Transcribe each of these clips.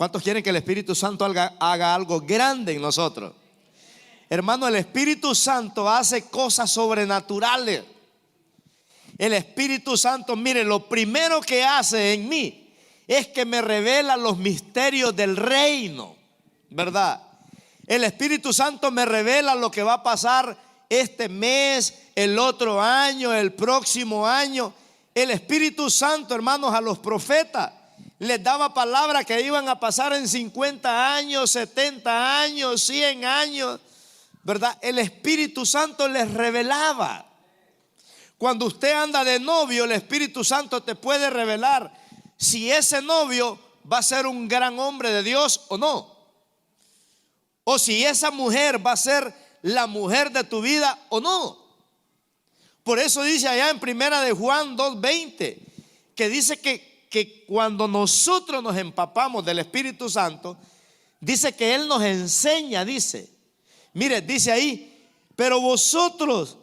¿Cuántos quieren que el Espíritu Santo haga algo grande en nosotros? Hermano, el Espíritu Santo hace cosas sobrenaturales. El Espíritu Santo, mire, lo primero que hace en mí es que me revela los misterios del reino, ¿verdad? El Espíritu Santo me revela lo que va a pasar este mes, el otro año, el próximo año. El Espíritu Santo, hermanos, a los profetas les daba palabras que iban a pasar en 50 años, 70 años, 100 años, ¿verdad? El Espíritu Santo les revelaba. Cuando usted anda de novio, el Espíritu Santo te puede revelar si ese novio va a ser un gran hombre de Dios o no, o si esa mujer va a ser la mujer de tu vida o no. Por eso dice allá en primera de Juan 2:20, que dice que cuando nosotros nos empapamos del Espíritu Santo, dice que Él nos enseña, dice, mire, dice ahí, pero vosotros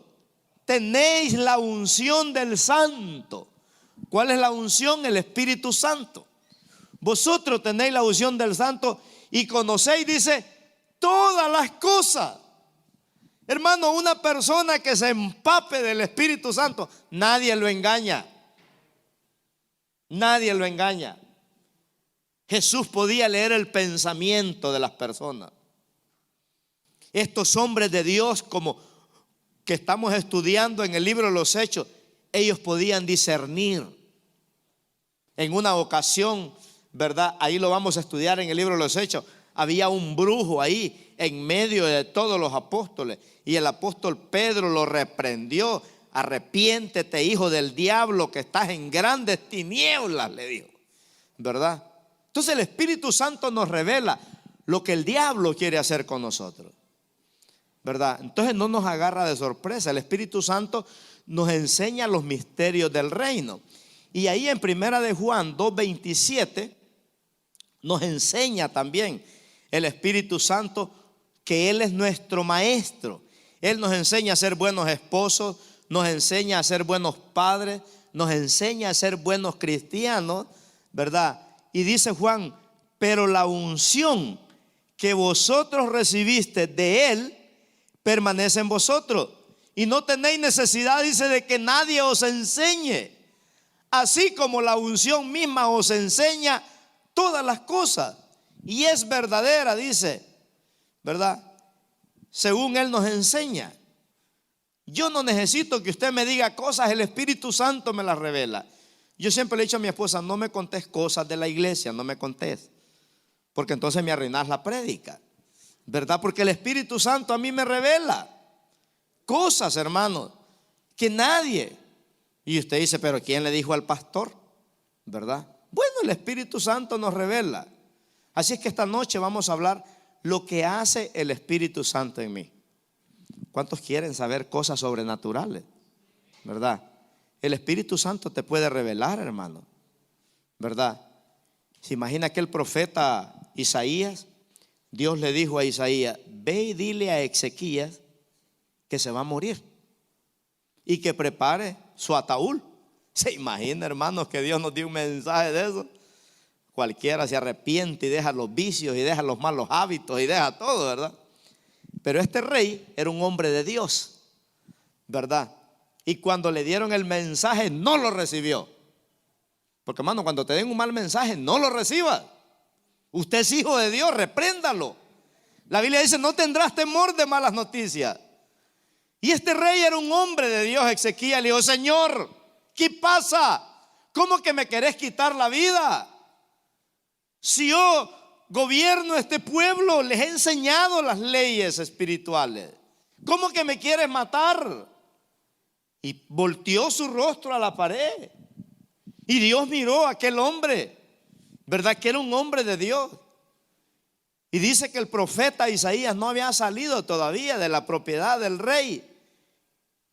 tenéis la unción del Santo. ¿Cuál es la unción? El Espíritu Santo. Vosotros tenéis la unción del Santo y conocéis, dice, todas las cosas. Hermano, una persona que se empape del Espíritu Santo, nadie lo engaña. Nadie lo engaña. Jesús podía leer el pensamiento de las personas. Estos hombres de Dios, como que estamos estudiando en el libro de los Hechos, ellos podían discernir. En una ocasión, ¿verdad? Ahí lo vamos a estudiar en el libro de los Hechos. Había un brujo ahí en medio de todos los apóstoles, y el apóstol Pedro lo reprendió. Arrepiéntete, hijo del diablo, que estás en grandes tinieblas, le dijo, ¿verdad? Entonces el Espíritu Santo nos revela lo que el diablo quiere hacer con nosotros, ¿verdad? Entonces no nos agarra de sorpresa. El Espíritu Santo nos enseña los misterios del reino. Y ahí en primera de Juan 2:27 nos enseña también el Espíritu Santo que Él es nuestro maestro. Él nos enseña a ser buenos esposos, nos enseña a ser buenos padres, nos enseña a ser buenos cristianos, ¿verdad? Y dice Juan, pero la unción que vosotros recibiste de Él permanece en vosotros, y no tenéis necesidad, dice, de que nadie os enseñe, así como la unción misma os enseña todas las cosas, y es verdadera, dice, ¿verdad? Según Él nos enseña. Yo no necesito que usted me diga cosas, el Espíritu Santo me las revela. Yo siempre le he dicho a mi esposa, no me contés cosas de la iglesia, no me contés, porque entonces me arruinas la prédica, ¿verdad? Porque el Espíritu Santo a mí me revela cosas, hermanos, que nadie. Y usted dice, pero ¿quién le dijo al pastor? ¿Verdad? Bueno, el Espíritu Santo nos revela. Así es que esta noche vamos a hablar lo que hace el Espíritu Santo en mí. ¿Cuántos quieren saber cosas sobrenaturales? ¿Verdad? El Espíritu Santo te puede revelar, hermano, ¿verdad? ¿Se imagina que el profeta Isaías? Dios le dijo a Isaías, ve y dile a Ezequías que se va a morir y que prepare su ataúd. ¿Se imagina, hermanos, que Dios nos dio un mensaje de eso? Cualquiera se arrepiente y deja los vicios y deja los malos hábitos y deja todo, ¿verdad? Pero este rey era un hombre de Dios, ¿verdad? Y cuando le dieron el mensaje no lo recibió. Porque, hermano, cuando te den un mal mensaje no lo recibas. Usted es hijo de Dios, repréndalo. La Biblia dice, no tendrás temor de malas noticias. Y este rey era un hombre de Dios. Ezequías le dijo, Señor, ¿qué pasa? ¿Cómo que me querés quitar la vida? Si yo gobierno este pueblo, les he enseñado las leyes espirituales, ¿cómo que me quieres matar? Y volteó su rostro a la pared. Y Dios miró a aquel hombre, ¿verdad? Que era un hombre de Dios. Y dice que el profeta Isaías no había salido todavía de la propiedad del rey.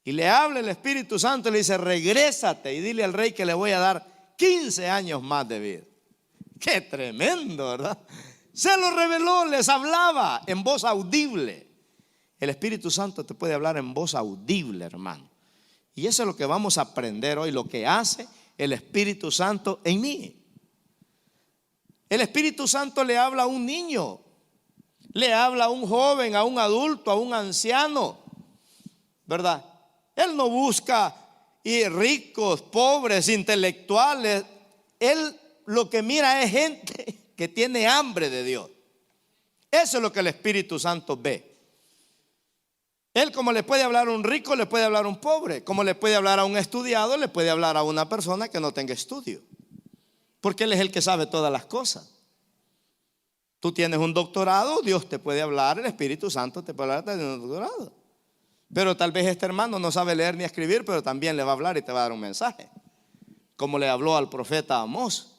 Y le habla el Espíritu Santo y le dice, regrésate y dile al rey que le voy a dar 15 años más de vida. Qué tremendo, ¿verdad? Se lo reveló, les hablaba en voz audible. El Espíritu Santo te puede hablar en voz audible, hermano. Y eso es lo que vamos a aprender hoy, lo que hace el Espíritu Santo en mí. El Espíritu Santo le habla a un niño, le habla a un joven, a un adulto, a un anciano, ¿verdad? Él no busca ricos, pobres, intelectuales. Él lo que mira es gente que tiene hambre de Dios. Eso es lo que el Espíritu Santo ve. Él, como le puede hablar a un rico, le puede hablar a un pobre. Como le puede hablar a un estudiado, le puede hablar a una persona que no tenga estudio. Porque Él es el que sabe todas las cosas. Tú tienes un doctorado, Dios te puede hablar, el Espíritu Santo te puede hablar de un doctorado. Pero tal vez este hermano no sabe leer ni escribir, pero también le va a hablar y te va a dar un mensaje. Como le habló al profeta Amós.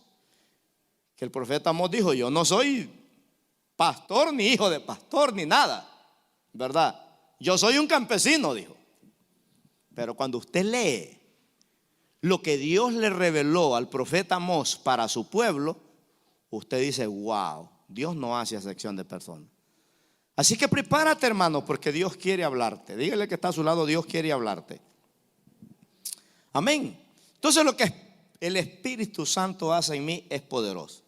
Que el profeta Amós dijo: yo no soy pastor, ni hijo de pastor, ni nada, ¿verdad? Yo soy un campesino, dijo. Pero cuando usted lee lo que Dios le reveló al profeta Amós para su pueblo, usted dice: wow, Dios no hace acepción de personas. Así que prepárate, hermano, porque Dios quiere hablarte. Dígale que está a su lado: Dios quiere hablarte. Amén. Entonces, lo que el Espíritu Santo hace en mí es poderoso.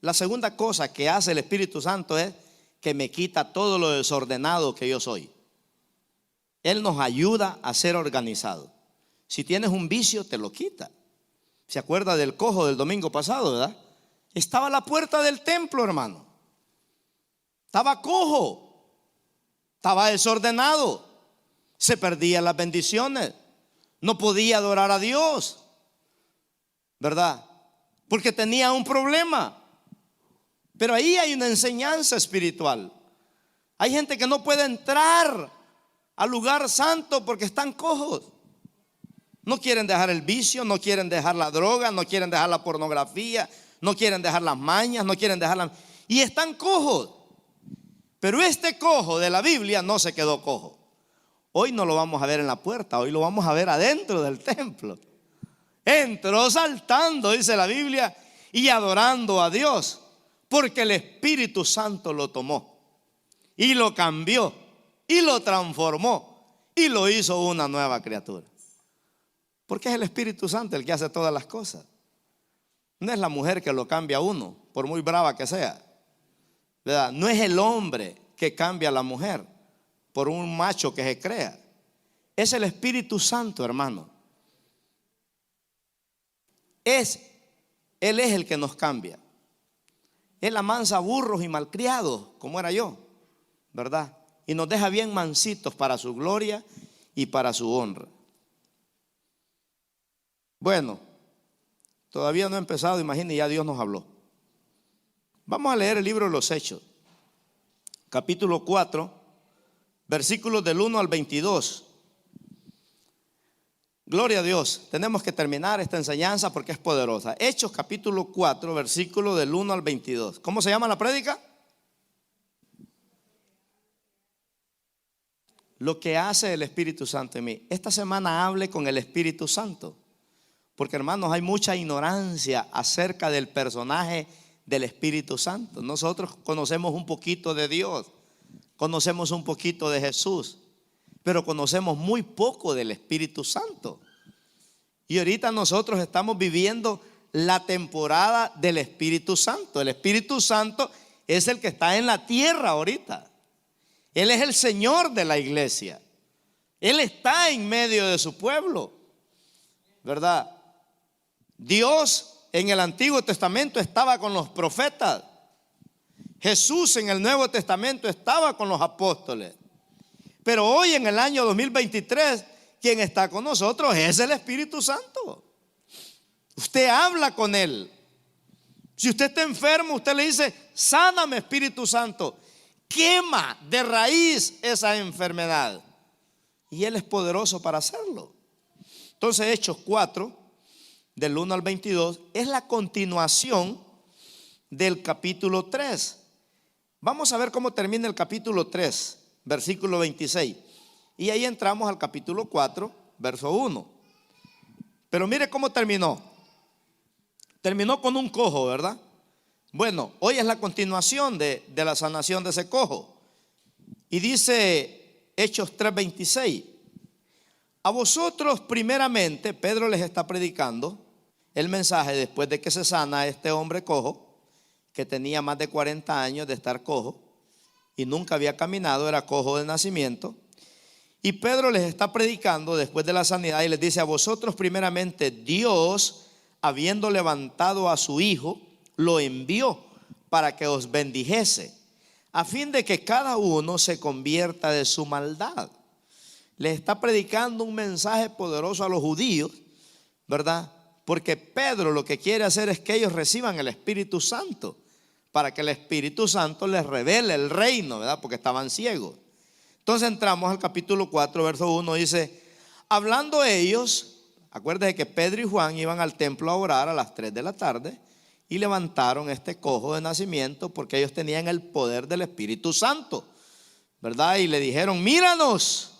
La segunda cosa que hace el Espíritu Santo es que me quita todo lo desordenado que yo soy. Él nos ayuda a ser organizados. Si tienes un vicio, te lo quita. ¿Se acuerda del cojo del domingo pasado, verdad? Estaba a la puerta del templo, hermano. Estaba cojo, estaba desordenado, se perdían las bendiciones, no podía adorar a Dios, ¿verdad? Porque tenía un problema. Pero ahí hay una enseñanza espiritual. Hay gente que no puede entrar al lugar santo porque están cojos. No quieren dejar el vicio, no quieren dejar la droga, no quieren dejar la pornografía, no quieren dejar las mañas, no quieren dejar y están cojos. Pero este cojo de la Biblia no se quedó cojo. Hoy no lo vamos a ver en la puerta, hoy lo vamos a ver adentro del templo. Entró saltando, dice la Biblia, y adorando a Dios. Porque el Espíritu Santo lo tomó y lo cambió y lo transformó y lo hizo una nueva criatura. Porque es el Espíritu Santo el que hace todas las cosas. No es la mujer que lo cambia a uno, por muy brava que sea, ¿verdad? No es el hombre que cambia a la mujer por un macho que se crea. Es el Espíritu Santo, hermano. Él es el que nos cambia. Él amansa burros y malcriados, como era yo, ¿verdad? Y nos deja bien mansitos para su gloria y para su honra. Bueno, todavía no he empezado, imagínense, ya Dios nos habló. Vamos a leer el libro de los Hechos, capítulo 4, versículos del 1 al 22. Gloria a Dios, tenemos que terminar esta enseñanza porque es poderosa. Hechos capítulo 4, versículo del 1 al 22. ¿Cómo se llama la prédica? Lo que hace el Espíritu Santo en mí. Esta semana hable con el Espíritu Santo. Porque, hermanos, hay mucha ignorancia acerca del personaje del Espíritu Santo. Nosotros conocemos un poquito de Dios, conocemos un poquito de Jesús, pero conocemos muy poco del Espíritu Santo. Y ahorita nosotros estamos viviendo la temporada del Espíritu Santo. El Espíritu Santo es el que está en la tierra ahorita. Él es el Señor de la iglesia. Él está en medio de su pueblo, ¿verdad? Dios en el Antiguo Testamento estaba con los profetas. Jesús en el Nuevo Testamento estaba con los apóstoles. Pero hoy en el año 2023, quien está con nosotros es el Espíritu Santo. Usted habla con Él. Si usted está enfermo, usted le dice: sáname, Espíritu Santo. Quema de raíz esa enfermedad. Y Él es poderoso para hacerlo. Entonces, Hechos 4, del 1 al 22, es la continuación del capítulo 3. Vamos a ver cómo termina el capítulo 3. Versículo 26. Y ahí entramos al capítulo 4, verso 1. Pero mire cómo terminó. Terminó con un cojo, ¿verdad? Bueno, hoy es la continuación de la sanación de ese cojo. Y dice Hechos 3:26. A vosotros primeramente, Pedro les está predicando el mensaje después de que se sana a este hombre cojo. que tenía más de 40 años de estar cojo y nunca había caminado, era cojo de nacimiento. Y Pedro les está predicando después de la sanidad y les dice: a vosotros primeramente Dios, habiendo levantado a su Hijo, lo envió para que os bendijese, a fin de que cada uno se convierta de su maldad. Les está predicando un mensaje poderoso a los judíos, ¿verdad? Porque Pedro lo que quiere hacer es que ellos reciban el Espíritu Santo, para que el Espíritu Santo les revele el reino, ¿verdad? Porque estaban ciegos. Entonces entramos al capítulo 4, verso 1, dice: hablando ellos, acuérdense que Pedro y Juan iban al templo a orar a las 3 de la tarde y levantaron este cojo de nacimiento porque ellos tenían el poder del Espíritu Santo, ¿verdad? Y le dijeron: míranos,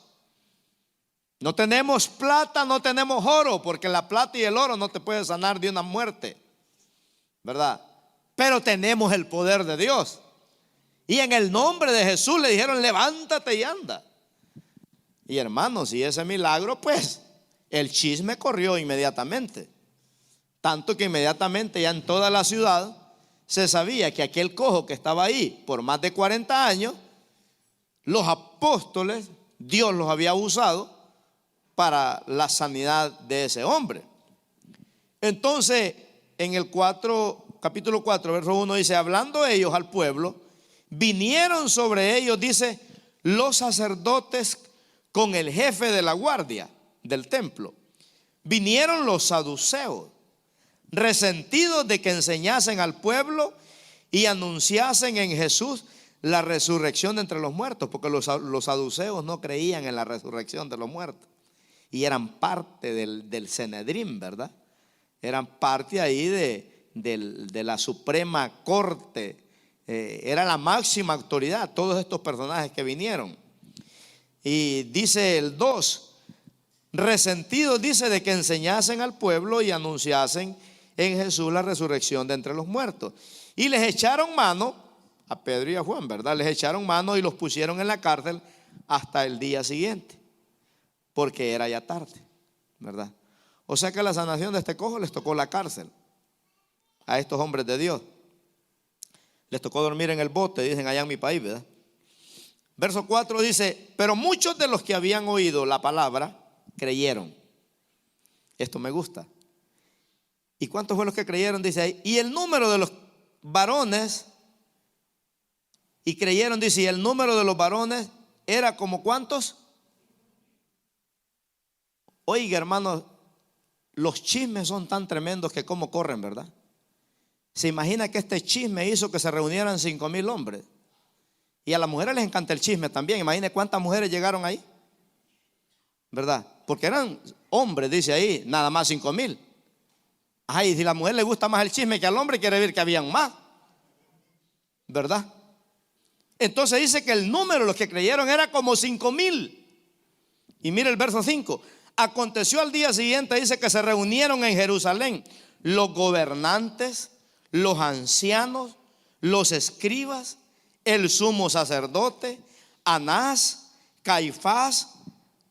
no tenemos plata, no tenemos oro, porque la plata y el oro no te pueden sanar de una muerte, ¿verdad? Pero tenemos el poder de Dios. Y en el nombre de Jesús le dijeron: levántate y anda. Y hermanos, y ese milagro, pues el chisme corrió inmediatamente. Tanto que inmediatamente ya en toda la ciudad se sabía que aquel cojo que estaba ahí por más de 40 años, los apóstoles, Dios los había usado para la sanidad de ese hombre. Entonces, en el capítulo 4, verso 1 dice: hablando ellos al pueblo, vinieron sobre ellos, dice, los sacerdotes con el jefe de la guardia del templo. Vinieron los saduceos, resentidos de que enseñasen al pueblo y anunciasen en Jesús la resurrección de entre los muertos, porque los saduceos no creían en la resurrección de los muertos y eran parte del Sanedrín, ¿verdad? Eran parte ahí de la Suprema Corte. Era la máxima autoridad, todos estos personajes que vinieron. Y dice el 2, resentidos, dice, de que enseñasen al pueblo y anunciasen en Jesús la resurrección de entre los muertos. Y les echaron mano a Pedro y a Juan, ¿verdad? Les echaron mano y los pusieron en la cárcel hasta el día siguiente, porque era ya tarde, ¿verdad? O sea que la sanación de este cojo les tocó la cárcel a estos hombres de Dios. Les tocó dormir en el bote, dicen allá en mi país, ¿verdad? Verso 4 dice: pero muchos de los que habían oído la palabra creyeron. Esto me gusta. ¿Y cuántos fueron los que creyeron? Dice ahí. Y el número de los varones, y creyeron, dice, y el número de los varones era como ¿cuántos? Oiga, hermanos, los chismes son tan tremendos que cómo corren, ¿verdad? Se imagina que este chisme hizo que se reunieran 5,000 hombres. Y a las mujeres les encanta el chisme también. Imagine cuántas mujeres llegaron ahí, ¿verdad? Porque eran hombres, dice ahí, nada más 5,000. Ay, si a la mujer le gusta más el chisme que al hombre, quiere decir que habían más, ¿verdad? Entonces dice que el número de los que creyeron era como 5,000. Y mire el verso 5. Aconteció al día siguiente, dice, que se reunieron en Jerusalén los gobernantes, los ancianos, los escribas, el sumo sacerdote, Anás, Caifás,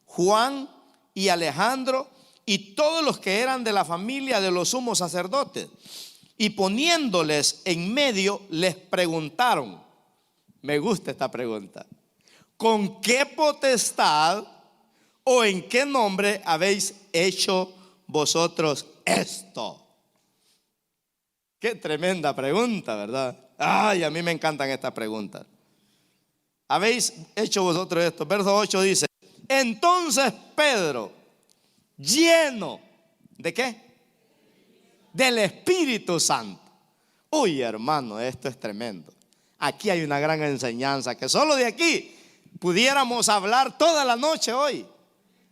Juan y Alejandro, y todos los que eran de la familia de los sumos sacerdotes. Y poniéndoles en medio, les preguntaron, me gusta esta pregunta: ¿con qué potestad o en qué nombre habéis hecho vosotros esto? Qué tremenda pregunta, ¿verdad? Ay, a mí me encantan estas preguntas. ¿Habéis hecho vosotros esto? Verso 8 dice: entonces Pedro, lleno ¿de qué? Del Espíritu Santo. Uy, hermano, esto es tremendo. Aquí hay una gran enseñanza que solo de aquí pudiéramos hablar toda la noche hoy.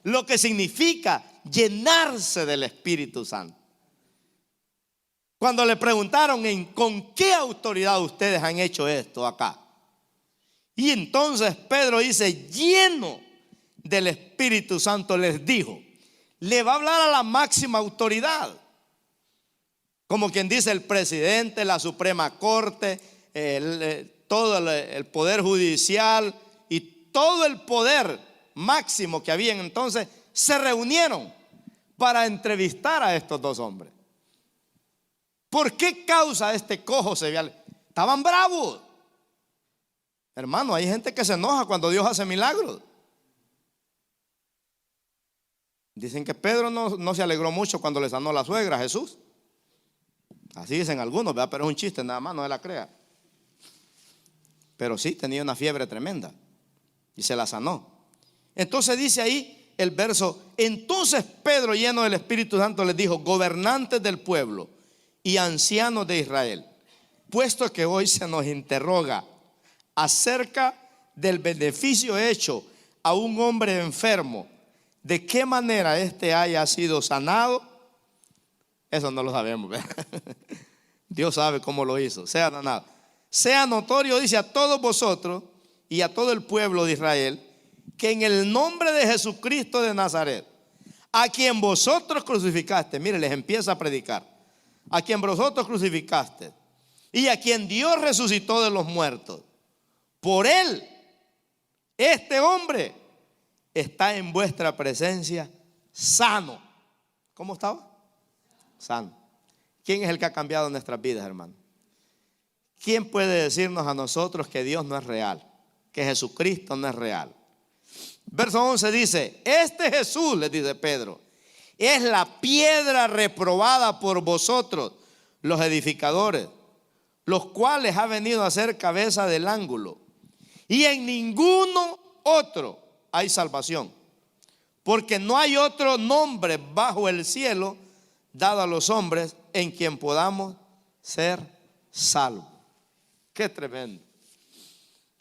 Lo que significa llenarse del Espíritu Santo. Cuando le preguntaron con qué autoridad ustedes han hecho esto acá. Y entonces Pedro dice, lleno del Espíritu Santo, les dijo. Le va a hablar a la máxima autoridad. Como quien dice el presidente, la Suprema Corte, todo el poder judicial y todo el poder máximo que había entonces, se reunieron para entrevistar a estos dos hombres. ¿Por qué causa este cojo se vea? estaban bravos. Hermano, hay gente que se enoja cuando Dios hace milagros. Dicen que Pedro no se alegró mucho cuando le sanó la suegra a Jesús. Así dicen algunos, ¿verdad? Pero es un chiste nada más, no se la crea. Pero sí, tenía una fiebre tremenda y se la sanó. Entonces dice ahí el verso: entonces Pedro, lleno del Espíritu Santo, les dijo: gobernantes del pueblo y ancianos de Israel, puesto que hoy se nos interroga acerca del beneficio hecho a un hombre enfermo, de qué manera éste haya sido sanado, eso no lo sabemos, ¿verdad? Dios sabe cómo lo hizo. Sea sanado, sea notorio, dice, a todos vosotros y a todo el pueblo de Israel, que en el nombre de Jesucristo de Nazaret, a quien vosotros crucificaste, mire, les empieza a predicar, a quien vosotros crucificaste y a quien Dios resucitó de los muertos, por él, este hombre está en vuestra presencia sano. ¿Cómo estaba? Sano. ¿Quién es el que ha cambiado nuestras vidas, hermano? ¿Quién puede decirnos a nosotros que Dios no es real, que Jesucristo no es real? Verso 11 dice: este Jesús, les dice Pedro, es la piedra reprobada por vosotros, los edificadores, los cuales ha venido a ser cabeza del ángulo. Y en ninguno otro hay salvación, porque no hay otro nombre bajo el cielo dado a los hombres en quien podamos ser salvos. Qué tremendo.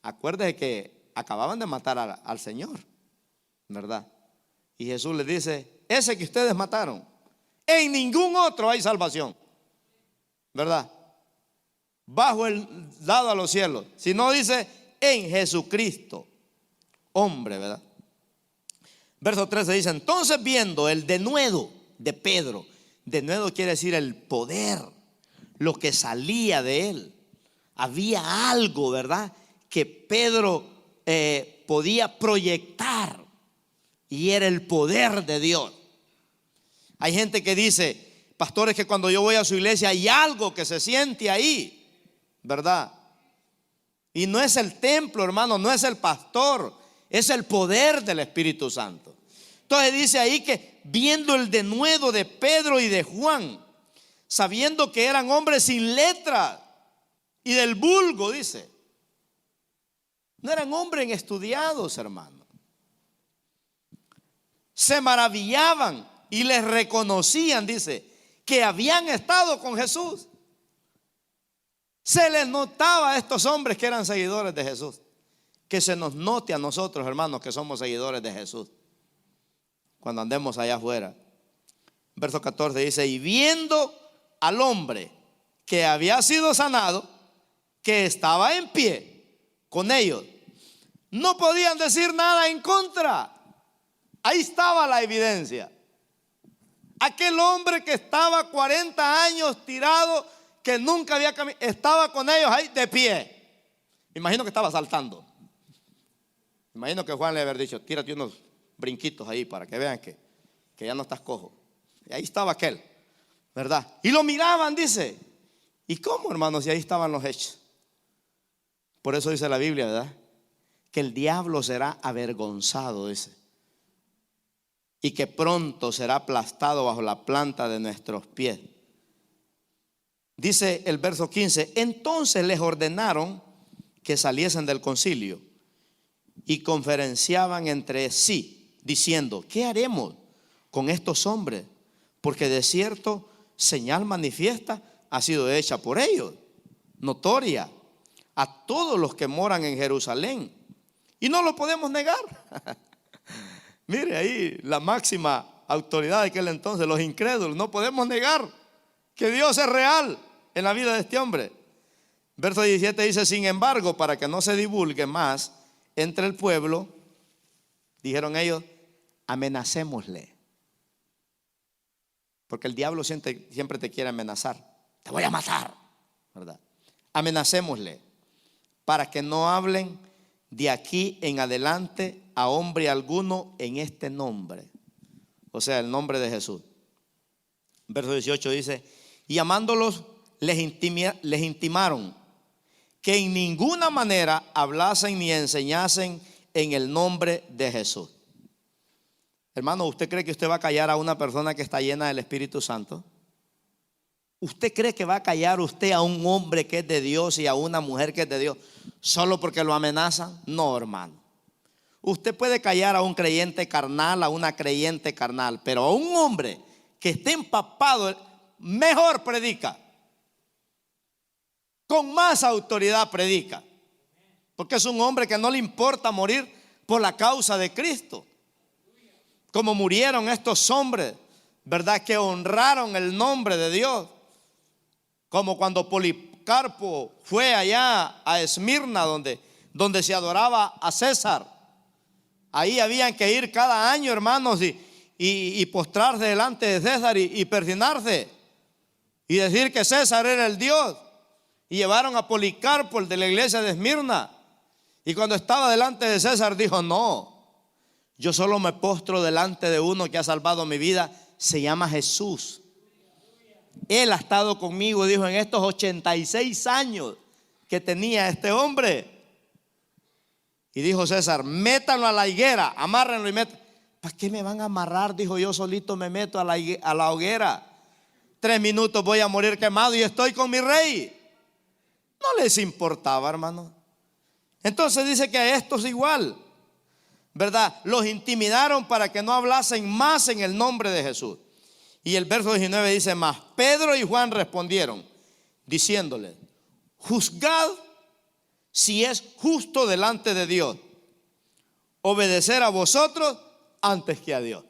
Acuérdese que acababan de matar al Señor, ¿verdad? Y Jesús les dice: ese que ustedes mataron, en ningún otro hay salvación, ¿verdad? Bajo el dado a los cielos, si no dice en Jesucristo, hombre, ¿verdad? Verso 13 dice: entonces viendo el denuedo de Pedro, denuedo quiere decir el poder, lo que salía de él. Había algo, ¿verdad?, que Pedro podía proyectar, y era el poder de Dios. Hay gente que dice, pastores, que cuando yo voy a su iglesia hay algo que se siente ahí, ¿verdad? Y no es el templo, hermano, no es el pastor, es el poder del Espíritu Santo. Entonces dice ahí que viendo el denuedo de Pedro y de Juan, sabiendo que eran hombres sin letra y del vulgo, dice, no eran hombres estudiados, hermano, se maravillaban y les reconocían, dice, que habían estado con Jesús. Se les notaba a estos hombres que eran seguidores de Jesús. Que se nos note a nosotros, hermanos, que somos seguidores de Jesús cuando andemos allá afuera. Verso 14 dice: y viendo al hombre que había sido sanado, que estaba en pie con ellos, no podían decir nada en contra. Ahí estaba la evidencia. Aquel hombre que estaba 40 años tirado, que nunca había caminado, estaba con ellos ahí de pie. Imagino que estaba saltando. Imagino que Juan le había dicho: tírate unos brinquitos ahí para que vean que ya no estás cojo. Y ahí estaba aquel, ¿verdad? Y lo miraban, dice. ¿Y cómo, hermanos? Y ahí estaban los hechos. Por eso dice la Biblia, ¿verdad?, que el diablo será avergonzado, dice, y que pronto será aplastado bajo la planta de nuestros pies. Dice el verso 15: entonces les ordenaron que saliesen del concilio y conferenciaban entre sí, diciendo: ¿qué haremos con estos hombres? Porque de cierto señal manifiesta ha sido hecha por ellos, notoria a todos los que moran en Jerusalén, y no lo podemos negar. Mire ahí la máxima autoridad de aquel entonces, los incrédulos. No podemos negar que Dios es real en la vida de este hombre. Verso 17 dice: sin embargo, para que no se divulgue más entre el pueblo, dijeron ellos, amenacémosle. Porque el diablo siempre te quiere amenazar. Te voy a matar, ¿verdad? Amenacémosle para que no hablen de aquí en adelante a hombre alguno en este nombre, o sea, el nombre de Jesús. Verso 18 dice: y llamándolos les intimaron que en ninguna manera hablasen ni enseñasen en el nombre de Jesús. Hermano, ¿usted cree que usted va a callar a una persona que está llena del Espíritu Santo? ¿Usted cree que va a callar usted a un hombre que es de Dios y a una mujer que es de Dios solo porque lo amenazan? No, hermano. Usted puede callar a un creyente carnal, a una creyente carnal, pero a un hombre que esté empapado, mejor predica. Con más autoridad predica. Porque es un hombre que no le importa morir por la causa de Cristo. Como murieron estos hombres, ¿verdad? Que honraron el nombre de Dios. Como cuando Policarpo fue allá a Esmirna, donde se adoraba a César. Ahí habían que ir cada año, hermanos, y postrarse delante de César y persignarse. Y decir que César era el Dios. Y llevaron a Policarpo, el de la iglesia de Esmirna. Y cuando estaba delante de César dijo: no, yo solo me postro delante de uno que ha salvado mi vida. Se llama Jesús. Él ha estado conmigo, dijo, en estos 86 años que tenía este hombre. Y dijo César: métanlo a la higuera, amárrenlo y métanlo. ¿Para qué me van a amarrar? Dijo, yo solito me meto a la hoguera. 3 minutos voy a morir quemado y estoy con mi rey. No les importaba, hermano. Entonces dice que a estos igual, ¿verdad? Los intimidaron para que no hablasen más en el nombre de Jesús. Y el verso 19 dice: más Pedro y Juan respondieron, diciéndole: juzgad si es justo delante de Dios obedecer a vosotros antes que a Dios.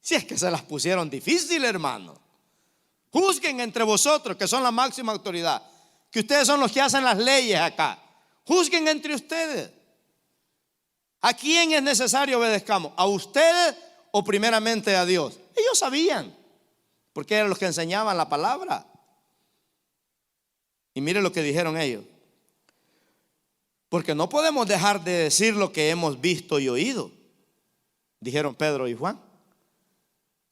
Si es que se las pusieron difícil, hermano. Juzguen entre vosotros, que son la máxima autoridad, que ustedes son los que hacen las leyes acá. Juzguen entre ustedes. ¿A quién es necesario obedezcamos? ¿A ustedes o primeramente a Dios? Ellos sabían, porque eran los que enseñaban la palabra. Y mire lo que dijeron ellos: porque no podemos dejar de decir lo que hemos visto y oído. Dijeron Pedro y Juan.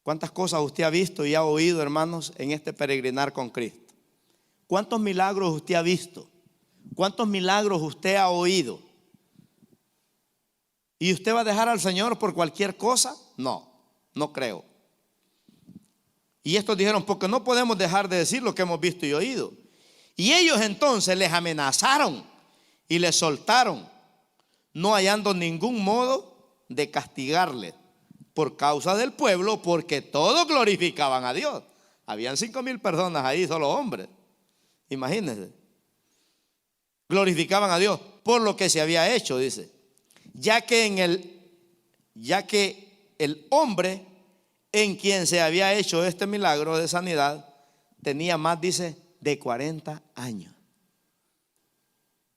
¿Cuántas cosas usted ha visto y ha oído, hermanos, en este peregrinar con Cristo? ¿Cuántos milagros usted ha visto? ¿Cuántos milagros usted ha oído? ¿Y usted va a dejar al Señor por cualquier cosa? No, no creo. Y estos dijeron: porque no podemos dejar de decir lo que hemos visto y oído. Y ellos entonces les amenazaron y les soltaron, no hallando ningún modo de castigarles por causa del pueblo, porque todos glorificaban a Dios. Habían 5,000 personas ahí, solo hombres. Imagínense. Glorificaban a Dios por lo que se había hecho, dice. Ya que el hombre en quien se había hecho este milagro de sanidad tenía más, dice, de 40 años.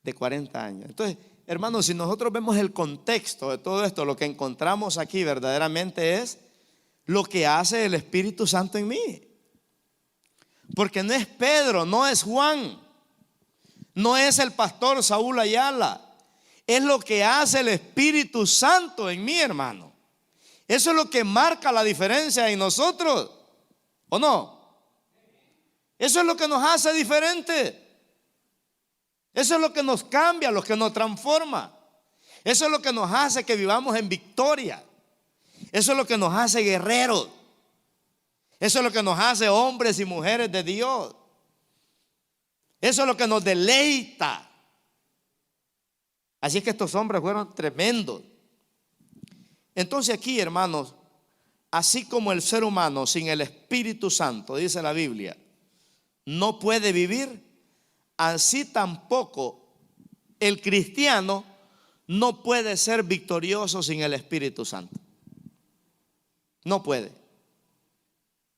De 40 años. Entonces, hermanos, si nosotros vemos el contexto de todo esto, lo que encontramos aquí verdaderamente es lo que hace el Espíritu Santo en mí. Porque no es Pedro, no es Juan, no es el pastor Saúl Ayala. Es lo que hace el Espíritu Santo en mí, hermano. Eso es lo que marca la diferencia en nosotros, ¿o no? Eso es lo que nos hace diferente. Eso es lo que nos cambia, lo que nos transforma. Eso es lo que nos hace que vivamos en victoria. Eso es lo que nos hace guerreros. Eso es lo que nos hace hombres y mujeres de Dios. Eso es lo que nos deleita. Así es que estos hombres fueron tremendos. Entonces aquí, hermanos, así como el ser humano sin el Espíritu Santo, dice la Biblia, no puede vivir, así tampoco el cristiano no puede ser victorioso sin el Espíritu Santo. No puede.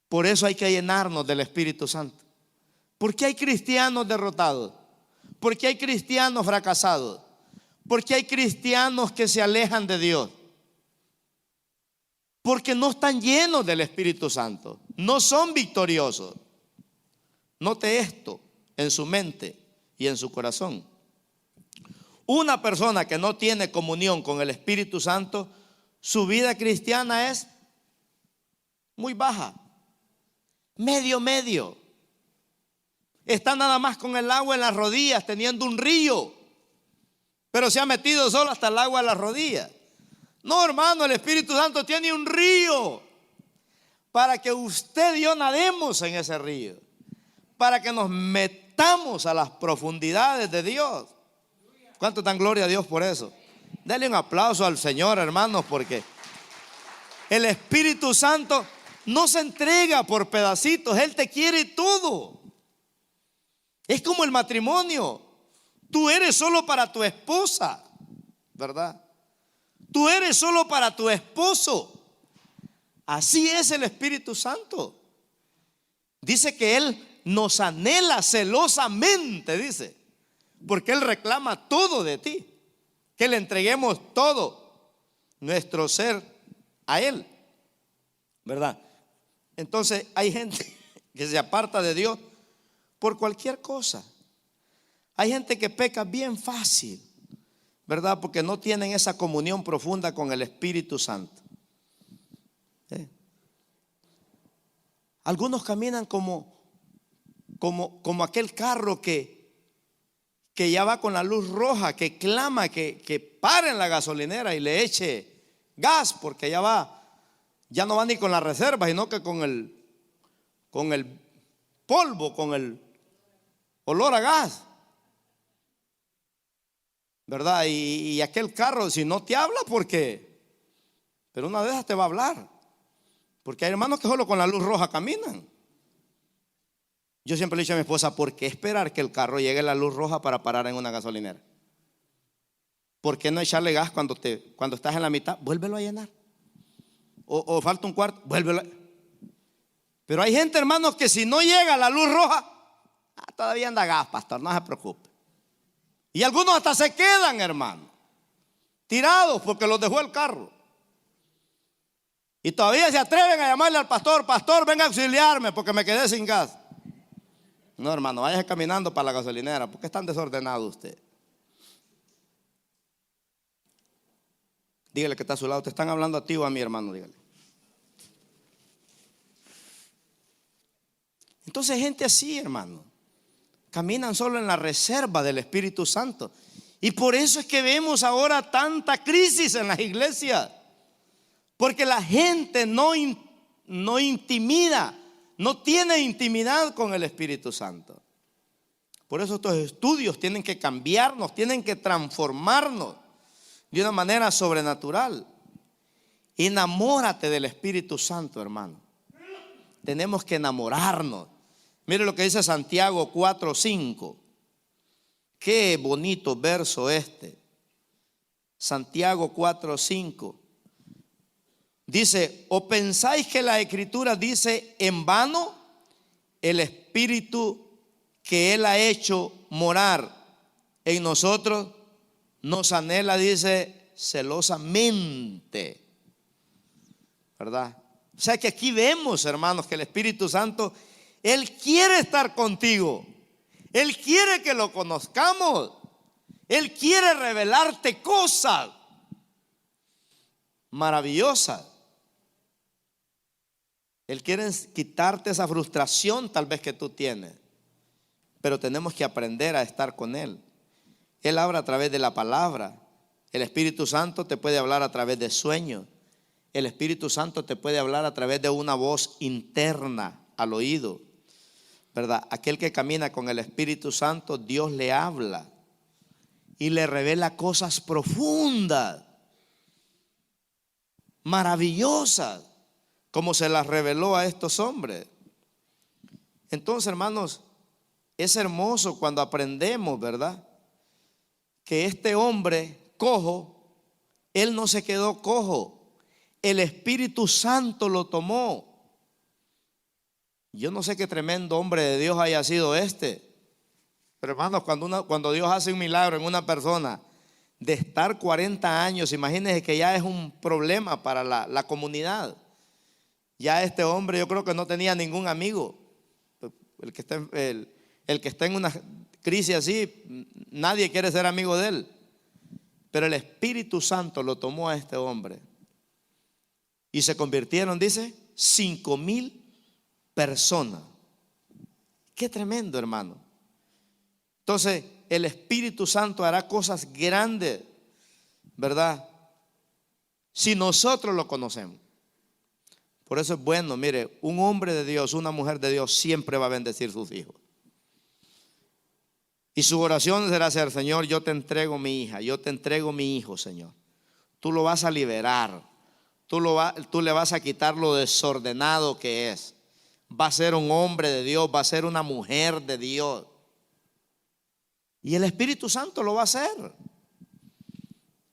Por eso hay que llenarnos del Espíritu Santo. ¿Por qué hay cristianos derrotados? ¿Por qué hay cristianos fracasados? ¿Por qué hay cristianos que se alejan de Dios? Porque no están llenos del Espíritu Santo. No son victoriosos. Note esto en su mente y en su corazón. Una persona que no tiene comunión con el Espíritu Santo, su vida cristiana es muy baja. Medio. Está nada más con el agua en las rodillas, teniendo un río, pero se ha metido solo hasta el agua en las rodillas. No, hermano, el Espíritu Santo tiene un río para que usted y yo nademos en ese río, para que nos metamos a las profundidades de Dios. ¿Cuánto dan gloria a Dios por eso? Denle un aplauso al Señor, hermanos, porque el Espíritu Santo no se entrega por pedacitos. Él te quiere todo. Es como el matrimonio. Tú eres solo para tu esposa, ¿verdad? Tú eres solo para tu esposo. Así es el Espíritu Santo. Dice que Él nos anhela celosamente, dice, porque Él reclama todo de ti. Que le entreguemos todo nuestro ser a Él, ¿verdad? Entonces hay gente que se aparta de Dios por cualquier cosa. Hay gente que peca bien fácil, ¿verdad? Porque no tienen esa comunión profunda con el Espíritu Santo. ¿Sí? Algunos caminan como aquel carro que ya va con la luz roja, que clama que pare en la gasolinera y le eche gas, porque ya no va ni con la reserva, sino que con el polvo, con el olor a gas, ¿verdad? Y aquel carro, si no te habla, pero una de esas te va a hablar, porque hay hermanos que solo con la luz roja caminan. Yo siempre le he dicho a mi esposa, ¿por qué esperar que el carro llegue a la luz roja para parar en una gasolinera? ¿Por qué no echarle gas cuando estás en la mitad? Vuélvelo a llenar. O falta un cuarto, vuélvelo a... Pero hay gente, hermanos, que si no llega a la luz roja, todavía anda gas, pastor, no se preocupe. Y algunos hasta se quedan, hermano, tirados porque los dejó el carro. Y todavía se atreven a llamarle al pastor, pastor, venga a auxiliarme porque me quedé sin gas. No, hermano, váyase caminando para la gasolinera. ¿Por qué es tan desordenado usted? Dígale que está a su lado. ¿Te están hablando a ti o a mi hermano? Dígale. Entonces gente así, hermano, caminan solo en la reserva del Espíritu Santo. Y por eso es que vemos ahora tanta crisis en las iglesias. Porque la gente no intimida, no tiene intimidad con el Espíritu Santo. Por eso estos estudios tienen que cambiarnos, tienen que transformarnos de una manera sobrenatural. Enamórate del Espíritu Santo, hermano. Tenemos que enamorarnos. Mire lo que dice Santiago 4:5. Qué bonito verso este. Santiago 4:5. Dice, ¿o pensáis que la Escritura dice en vano el Espíritu que Él ha hecho morar en nosotros nos anhela, dice, celosamente? ¿Verdad? O sea que aquí vemos, hermanos, que el Espíritu Santo, Él quiere estar contigo. Él quiere que lo conozcamos. Él quiere revelarte cosas maravillosas. Él quiere quitarte esa frustración tal vez que tú tienes. Pero tenemos que aprender a estar con Él. Él habla a través de la palabra. El Espíritu Santo te puede hablar a través de sueños. El Espíritu Santo te puede hablar a través de una voz interna al oído, ¿verdad? Aquel que camina con el Espíritu Santo, Dios le habla y le revela cosas profundas, maravillosas, como se las reveló a estos hombres. Entonces, hermanos, es hermoso cuando aprendemos, ¿verdad?, que este hombre cojo, él no se quedó cojo, el Espíritu Santo lo tomó. Yo no sé qué tremendo hombre de Dios haya sido este, pero hermanos, cuando Dios hace un milagro en una persona, de estar 40 años, imagínense que ya es un problema para la comunidad. Ya este hombre, yo creo que no tenía ningún amigo. El que está en una crisis así, nadie quiere ser amigo de él. Pero el Espíritu Santo lo tomó a este hombre y se convirtieron, dice, 5,000 personas Qué tremendo, hermano. Entonces, el Espíritu Santo hará cosas grandes, ¿verdad? Si nosotros lo conocemos. Por eso es bueno, mire, un hombre de Dios, una mujer de Dios siempre va a bendecir sus hijos. Y su oración será ser: Señor, yo te entrego mi hija, yo te entrego mi hijo, Señor. Tú lo vas a liberar, tú le vas a quitar lo desordenado que es. Va a ser un hombre de Dios, va a ser una mujer de Dios. Y el Espíritu Santo lo va a hacer.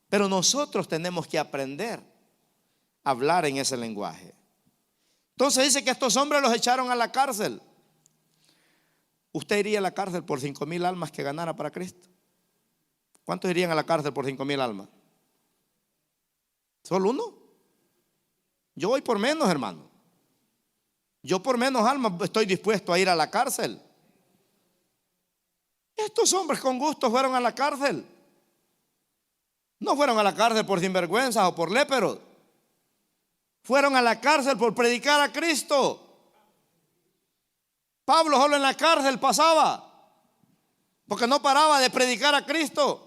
Pero nosotros tenemos que aprender a hablar en ese lenguaje. Entonces dice que estos hombres los echaron a la cárcel. ¿Usted iría a la cárcel por 5,000 almas que ganara para Cristo? ¿Cuántos irían a la cárcel por 5,000 almas? ¿Solo uno? Yo voy por menos, hermano. Yo por menos almas estoy dispuesto a ir a la cárcel. Estos hombres con gusto fueron a la cárcel. No fueron a la cárcel por sinvergüenzas o por léperos. Fueron a la cárcel por predicar a Cristo. Pablo solo en la cárcel pasaba, porque no paraba de predicar a Cristo.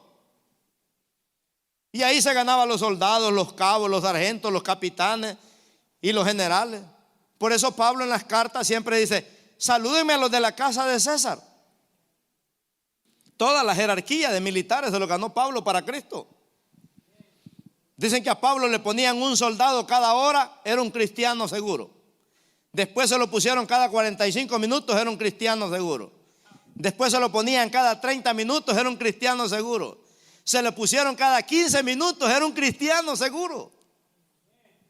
Y ahí se ganaban los soldados, los cabos, los sargentos, los capitanes y los generales. Por eso Pablo en las cartas siempre dice: salúdenme a los de la casa de César. Toda la jerarquía de militares se lo ganó Pablo para Cristo. Dicen que a Pablo le ponían un soldado cada hora, era un cristiano seguro. Después se lo pusieron cada 45 minutos, era un cristiano seguro. Después se lo ponían cada 30 minutos, era un cristiano seguro. Se le pusieron cada 15 minutos, era un cristiano seguro.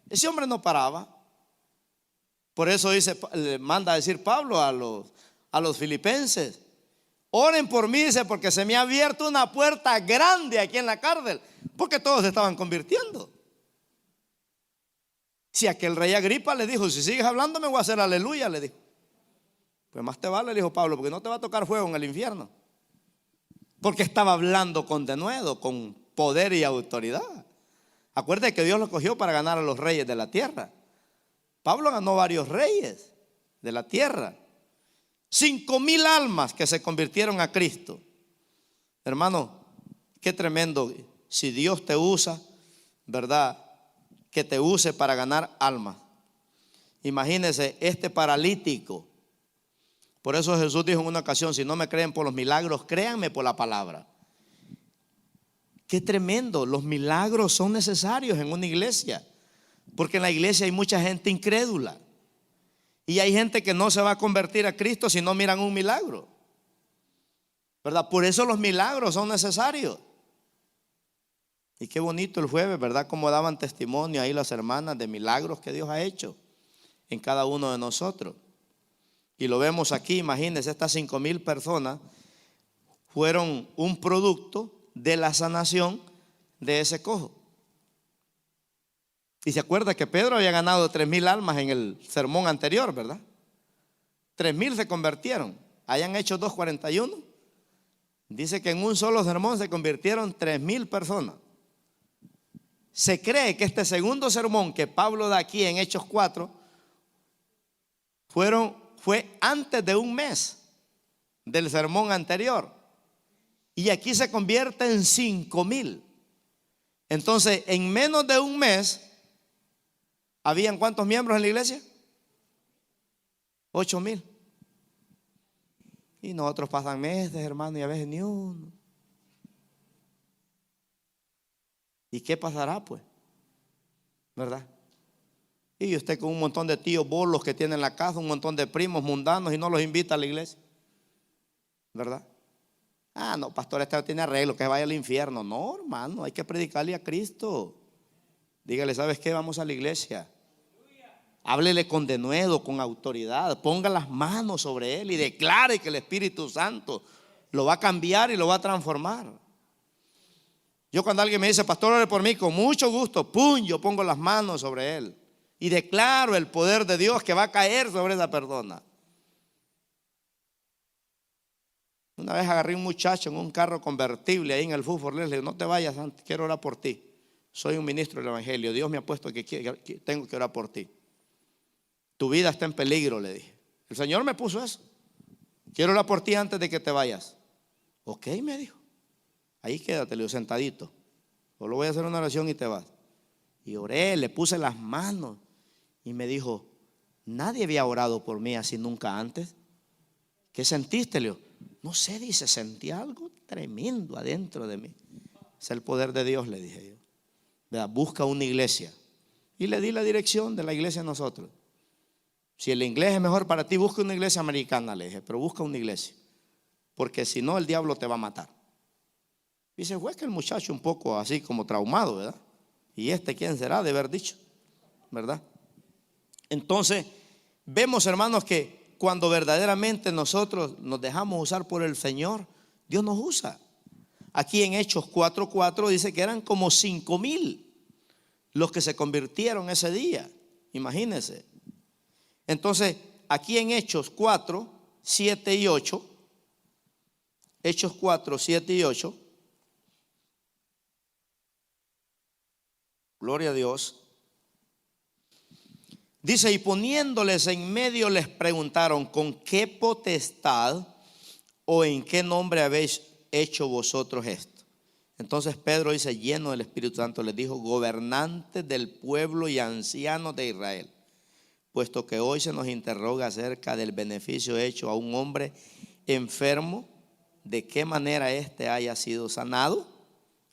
Ese hombre no paraba. Por eso dice, le manda a decir Pablo a los filipenses: oren por mí, dice, porque se me ha abierto una puerta grande aquí en la cárcel. Porque todos se estaban convirtiendo. Si aquel rey Agripa le dijo: si sigues hablando me voy a hacer aleluya, le dijo. Pues más te vale, le dijo Pablo, porque no te va a tocar fuego en el infierno. Porque estaba hablando con denuedo, con poder y autoridad. Acuérdate que Dios lo cogió para ganar a los reyes de la tierra. Pablo ganó varios reyes de la tierra. 5,000 almas que se convirtieron a Cristo. Hermano, qué tremendo. Si Dios te usa, ¿verdad? Que te use para ganar almas. Imagínense este paralítico. Por eso Jesús dijo en una ocasión: si no me creen por los milagros, créanme por la palabra. Qué tremendo. Los milagros son necesarios en una iglesia, porque en la iglesia hay mucha gente incrédula. Y hay gente que no se va a convertir a Cristo si no miran un milagro, ¿verdad? Por eso los milagros son necesarios. Y qué bonito el jueves, ¿verdad? Como daban testimonio ahí las hermanas de milagros que Dios ha hecho en cada uno de nosotros. Y lo vemos aquí, imagínense, estas 5,000 personas fueron un producto de la sanación de ese cojo. Y se acuerda que Pedro había ganado 3,000 almas en el sermón anterior, ¿verdad? 3,000 se convirtieron. Hayan hecho 2:41. Dice que en un solo sermón se convirtieron 3,000 personas. Se cree que este segundo sermón que Pablo da aquí en Hechos 4 fue antes de un mes del sermón anterior. Y aquí se convierte en 5,000. Entonces, en menos de un mes, ¿habían cuántos miembros en la iglesia? 8,000. Y nosotros pasan meses, hermano, y a veces ni uno. ¿Y qué pasará, pues? ¿Verdad? Y usted con un montón de tíos bolos que tiene en la casa, un montón de primos mundanos, y no los invita a la iglesia, ¿verdad? Ah, no, pastor, este no tiene arreglo, que vaya al infierno. No, hermano, hay que predicarle a Cristo. Dígale: ¿sabes qué? Vamos a la iglesia. Háblele con denuedo, con autoridad. Ponga las manos sobre él y declare que el Espíritu Santo lo va a cambiar y lo va a transformar. Yo, cuando alguien me dice: pastor, ore por mí, con mucho gusto, ¡pum!, yo pongo las manos sobre él y declaro el poder de Dios que va a caer sobre esa persona. Una vez agarré un muchacho en un carro convertible ahí en el fútbol, le dije: no te vayas, quiero orar por ti. Soy un ministro del evangelio, Dios me ha puesto que tengo que orar por ti. Tu vida está en peligro, le dije. El Señor me puso eso. quiero orar por ti antes de que te vayas. Ok, me dijo. Ahí quédate, le digo, sentadito. Solo voy a hacer una oración y te vas. Y oré, le puse las manos y me dijo, nadie había orado por mí así nunca antes. ¿Qué sentiste? Le digo, no sé, dice, sentí algo tremendo adentro de mí. Es el poder de Dios, le dije yo. ¿Verdad? Busca una iglesia. Y le di la dirección de la iglesia a nosotros. Si el inglés es mejor para ti, busca una iglesia americana, le dije, pero busca una iglesia. Porque si no, el diablo te va a matar. Dice, fue que el muchacho un poco así como traumado, ¿verdad? ¿Y quién será de haber dicho? ¿Verdad? Entonces, vemos, hermanos, que cuando verdaderamente nosotros nos dejamos usar por el Señor, Dios nos usa. Aquí en Hechos 4:4 dice que eran como 5,000 los que se convirtieron ese día. Imagínense. Entonces, aquí en Hechos 4, 7 y 8, Hechos 4, 7 y 8, gloria a Dios. Dice, y poniéndoles en medio les preguntaron, ¿con qué potestad o en qué nombre habéis hecho vosotros esto? Entonces Pedro dice, lleno del Espíritu Santo, les dijo, gobernantes del pueblo y ancianos de Israel, puesto que hoy se nos interroga acerca del beneficio hecho a un hombre enfermo, de qué manera éste haya sido sanado.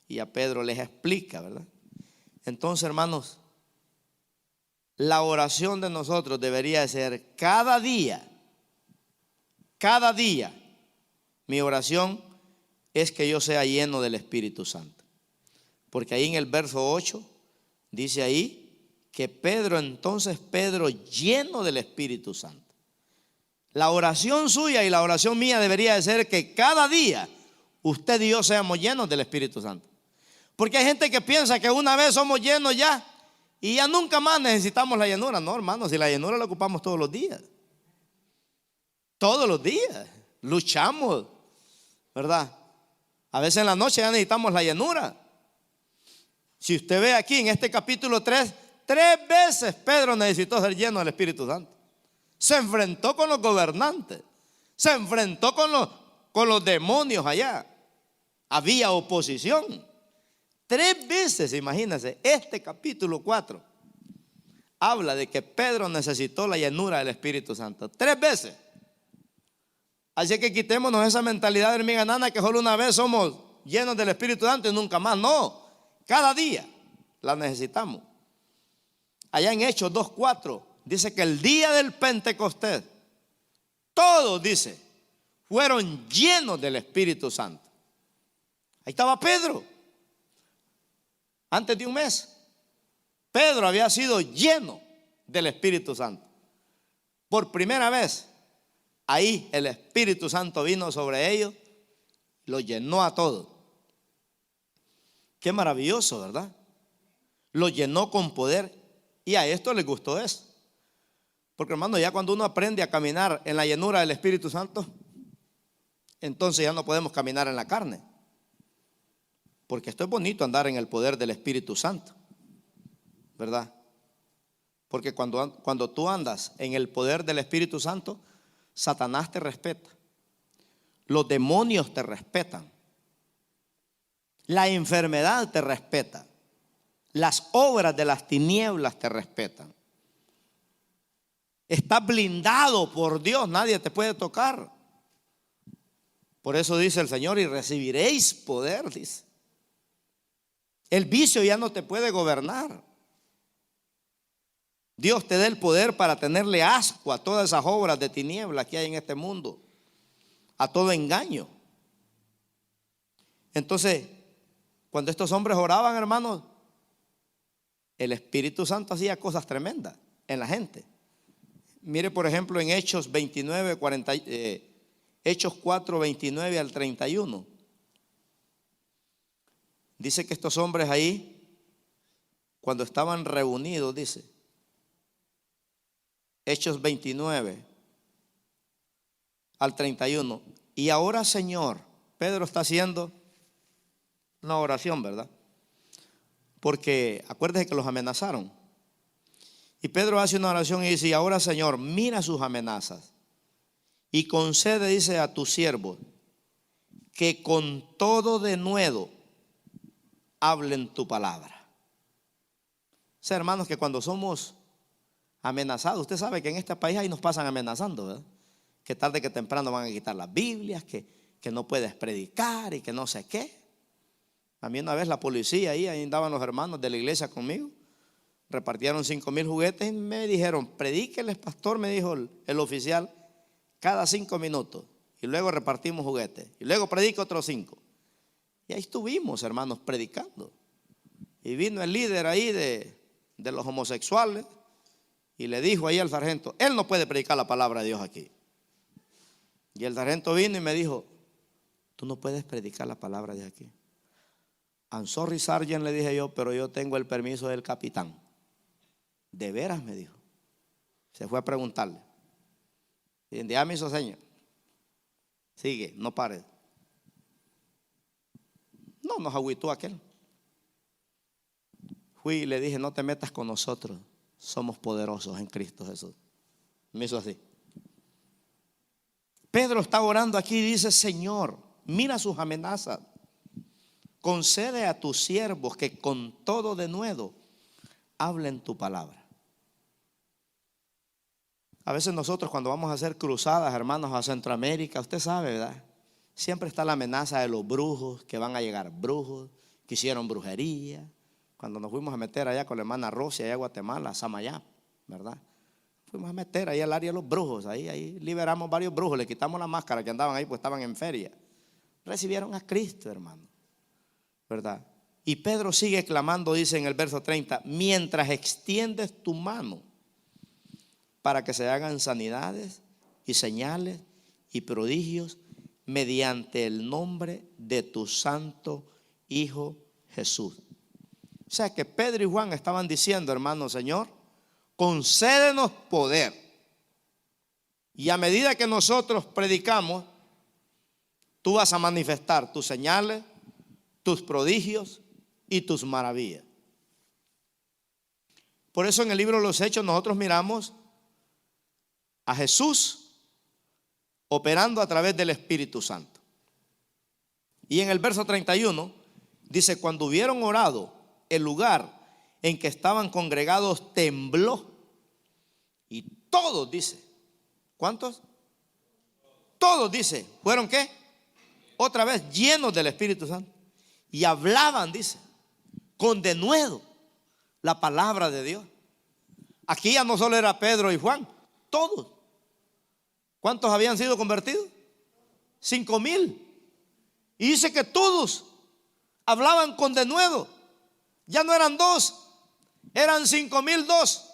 Y a Pedro les explica, ¿verdad? Entonces, hermanos, la oración de nosotros debería ser cada día, mi oración es que yo sea lleno del Espíritu Santo. Porque ahí en el verso 8 dice ahí que Pedro lleno del Espíritu Santo. La oración suya y la oración mía debería de ser que cada día usted y yo seamos llenos del Espíritu Santo. Porque hay gente que piensa que una vez somos llenos ya y ya nunca más necesitamos la llenura. No, hermano, si la llenura la ocupamos todos los días. Todos los días. Luchamos, ¿verdad? A veces en la noche ya necesitamos la llenura. Si usted ve aquí en este capítulo 3, 3 veces Pedro necesitó ser lleno del Espíritu Santo. Se enfrentó con los gobernantes. Se enfrentó con los demonios allá. Había oposición. 3 veces, imagínense, este capítulo 4 habla de que Pedro necesitó la llenura del Espíritu Santo. 3 veces. Así que quitémonos esa mentalidad de hermana Nana que solo una vez somos llenos del Espíritu Santo y nunca más. No, cada día la necesitamos. Allá en Hechos 2:4 dice que el día del Pentecostés todos, dice, fueron llenos del Espíritu Santo. Ahí estaba Pedro. Antes de un mes, Pedro había sido lleno del Espíritu Santo. Por primera vez, ahí el Espíritu Santo vino sobre ellos, lo llenó a todos. Qué maravilloso, ¿verdad? Lo llenó con poder y a esto les gustó eso. Porque, hermano, ya cuando uno aprende a caminar en la llenura del Espíritu Santo, entonces ya no podemos caminar en la carne. Porque esto es bonito, andar en el poder del Espíritu Santo, ¿verdad? Porque cuando tú andas en el poder del Espíritu Santo, Satanás te respeta, los demonios te respetan, la enfermedad te respeta, las obras de las tinieblas te respetan. Estás blindado por Dios, nadie te puede tocar. Por eso dice el Señor, y recibiréis poder, dice. El vicio ya no te puede gobernar. Dios te da el poder para tenerle asco a todas esas obras de tinieblas que hay en este mundo, a todo engaño. Entonces, cuando estos hombres oraban, hermanos, el Espíritu Santo hacía cosas tremendas en la gente. Mire, por ejemplo, en Hechos 4, 29 al 31. Dice que estos hombres ahí, cuando estaban reunidos, dice, Hechos 29 al 31. Y ahora, Señor, Pedro está haciendo una oración, ¿verdad? Porque acuérdese que los amenazaron. Y Pedro hace una oración y dice, y ahora, Señor, mira sus amenazas Y concede, dice, a tus siervos que con todo denuedo hablen tu palabra. O sea, hermanos, que cuando somos amenazados, usted sabe que en este país ahí nos pasan amenazando, ¿verdad? Que tarde que temprano van a quitar las Biblias, que no puedes predicar y que no sé qué. A mí una vez la policía ahí andaban los hermanos de la iglesia conmigo, repartieron 5,000 juguetes y me dijeron, predíqueles, pastor, me dijo el oficial, cada 5 minutos. Y luego repartimos juguetes. Y luego predica otros 5. Y ahí estuvimos, hermanos, predicando. Y vino el líder ahí de los homosexuales y le dijo ahí al sargento, él no puede predicar la palabra de Dios aquí. Y el sargento vino y me dijo, tú no puedes predicar la palabra de aquí. I'm sorry, sergeant, le dije yo, pero yo tengo el permiso del capitán. ¿De veras? Me dijo. Se fue a preguntarle. Y ya me hizo señas. Sigue, no pare. No, nos agüitó aquel. Fui y le dije, no te metas con nosotros, somos poderosos en Cristo Jesús. Me hizo así. Pedro está orando aquí y dice, Señor, mira sus amenazas. Concede a tus siervos que con todo denuedo hablen tu palabra. A veces nosotros cuando vamos a hacer cruzadas, hermanos, a Centroamérica, usted sabe, ¿verdad? Siempre está la amenaza de los brujos, que van a llegar brujos, que hicieron brujería. Cuando nos fuimos a meter allá con la hermana Rosia, allá a Guatemala, a Samayá, ¿verdad? Fuimos a meter ahí al área de los brujos, ahí liberamos varios brujos, le quitamos la máscara que andaban ahí, pues estaban en feria. Recibieron a Cristo, hermano, ¿verdad? Y Pedro sigue clamando, dice en el verso 30, mientras extiendes tu mano para que se hagan sanidades y señales y prodigios mediante el nombre de tu santo Hijo Jesús. O sea que Pedro y Juan estaban diciendo, hermano, Señor, concédenos poder. Y a medida que nosotros predicamos, tú vas a manifestar tus señales, tus prodigios y tus maravillas. Por eso en el libro de los Hechos nosotros miramos a Jesús operando a través del Espíritu Santo. Y en el verso 31 dice, cuando hubieron orado, el lugar en que estaban congregados tembló. Y todos, dice, ¿cuántos? Todos, dice, ¿fueron qué? Otra vez llenos del Espíritu Santo. Y hablaban, dice, con denuedo la palabra de Dios. Aquí ya no solo era Pedro y Juan, todos. ¿Cuántos habían sido convertidos? 5,000. Y dice que todos hablaban con denuedo. Ya no eran 2, eran 5,002.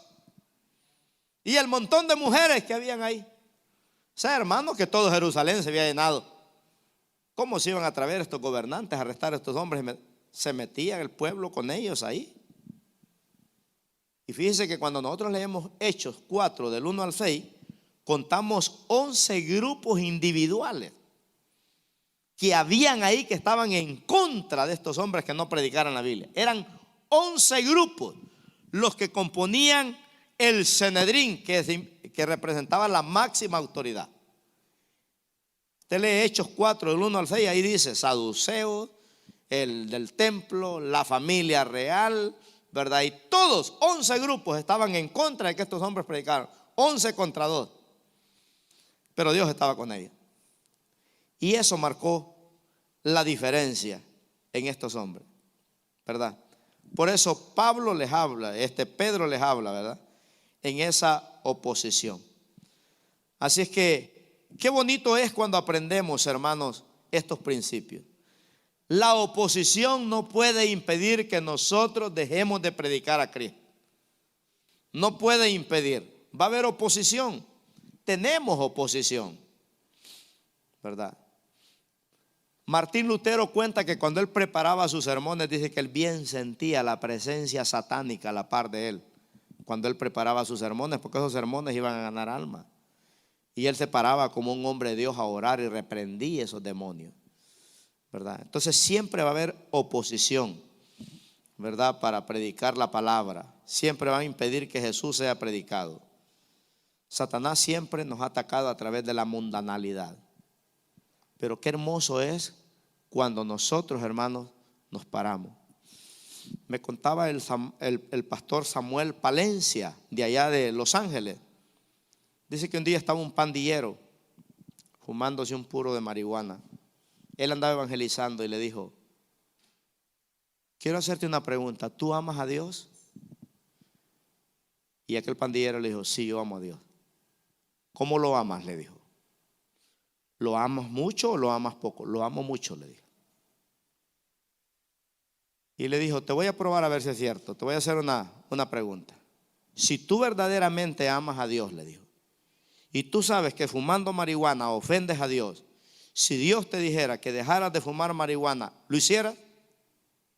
Y el montón de mujeres que habían ahí. O sea, hermano, que todo Jerusalén se había llenado. ¿Cómo se iban a atrever estos gobernantes a arrestar a estos hombres? Se metía el pueblo con ellos ahí. Y fíjense que cuando nosotros leemos Hechos 4 del 1 al 6, contamos 11 grupos individuales que habían ahí, que estaban en contra de estos hombres que no predicaran la Biblia. Eran 11 grupos los que componían el Sanedrín, que representaba la máxima autoridad. Usted lee Hechos 4 del 1 al 6, ahí dice saduceos, el del templo, la familia real, ¿verdad? Y todos, 11 grupos estaban en contra de que estos hombres predicaran. 11 contra 2. Pero Dios estaba con ellos. Y eso marcó la diferencia en estos hombres, ¿verdad? Por eso Pablo les habla, Pedro les habla, ¿verdad? En esa oposición. Así es que, qué bonito es cuando aprendemos, hermanos, estos principios. La oposición no puede impedir que nosotros dejemos de predicar a Cristo. No puede impedir. Va a haber oposición. Tenemos oposición, ¿verdad? Martín Lutero cuenta que cuando él preparaba sus sermones, dice que él bien sentía la presencia satánica a la par de él, cuando él preparaba sus sermones, porque esos sermones iban a ganar alma. Y él se paraba como un hombre de Dios a orar y reprendía esos demonios, ¿verdad? Entonces siempre va a haber oposición, ¿verdad? Para predicar la palabra. Siempre van a impedir que Jesús sea predicado. Satanás siempre nos ha atacado a través de la mundanalidad. Pero qué hermoso es cuando nosotros, hermanos, nos paramos. Me contaba el pastor Samuel Palencia, de allá de Los Ángeles. Dice que un día estaba un pandillero fumándose un puro de marihuana. Él andaba evangelizando y le dijo: quiero hacerte una pregunta, ¿tú amas a Dios? Y aquel pandillero le dijo: sí, yo amo a Dios. ¿Cómo lo amas?, le dijo. ¿Lo amas mucho o lo amas poco? Lo amo mucho, le dijo. Y le dijo: te voy a probar a ver si es cierto. Te voy a hacer una pregunta. Si tú verdaderamente amas a Dios, le dijo, y tú sabes que fumando marihuana ofendes a Dios, si Dios te dijera que dejaras de fumar marihuana, ¿lo hicieras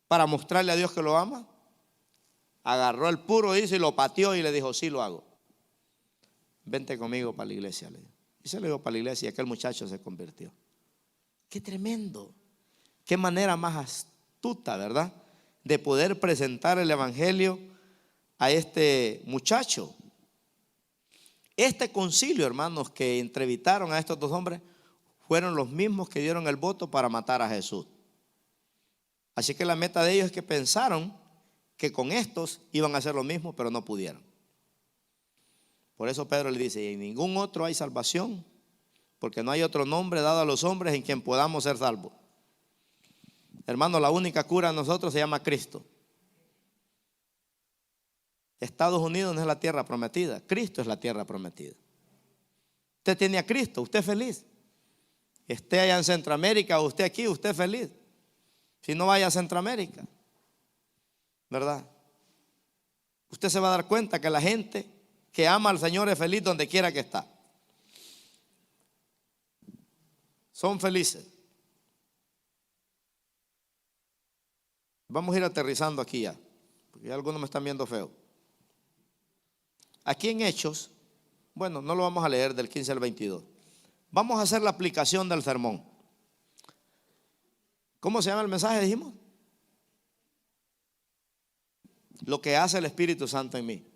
para mostrarle a Dios que lo ama? Agarró el puro, hizo y lo pateó y le dijo: sí, lo hago. Vente conmigo para la iglesia, le dijo. Y se le dio para la iglesia y aquel muchacho se convirtió. Qué tremendo. Qué manera más astuta, ¿verdad?, de poder presentar el evangelio a este muchacho. Este concilio, hermanos, que entrevistaron a estos dos hombres fueron los mismos que dieron el voto para matar a Jesús. Así que la meta de ellos es que pensaron que con estos iban a hacer lo mismo, pero no pudieron. Por eso Pedro le dice: y en ningún otro hay salvación, porque no hay otro nombre dado a los hombres en quien podamos ser salvos. Hermano, la única cura de nosotros se llama Cristo. Estados Unidos no es la tierra prometida, Cristo es la tierra prometida. Usted tiene a Cristo, usted es feliz. Esté allá en Centroamérica o usted aquí, usted es feliz. Si no, vaya a Centroamérica, ¿verdad? Usted se va a dar cuenta que la gente que ama al Señor es feliz donde quiera que está. Son felices. Vamos a ir aterrizando aquí ya, porque ya algunos me están viendo feo. Aquí en Hechos, bueno, no lo vamos a leer del 15 al 22. Vamos a hacer la aplicación del sermón. ¿Cómo se llama el mensaje, dijimos? Lo que hace el Espíritu Santo en mí.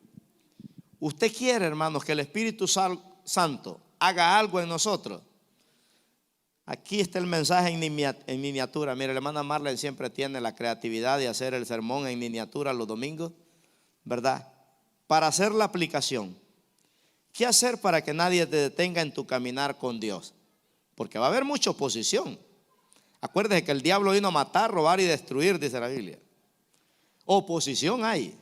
Usted quiere, hermanos, que el Espíritu Santo haga algo en nosotros. Aquí está el mensaje en miniatura. Mire, la hermana Marlene siempre tiene la creatividad de hacer el sermón en miniatura los domingos, ¿verdad? Para hacer la aplicación. ¿Qué hacer para que nadie te detenga en tu caminar con Dios? Porque va a haber mucha oposición. Acuérdese que el diablo vino a matar, robar y destruir, dice la Biblia. Oposición hay.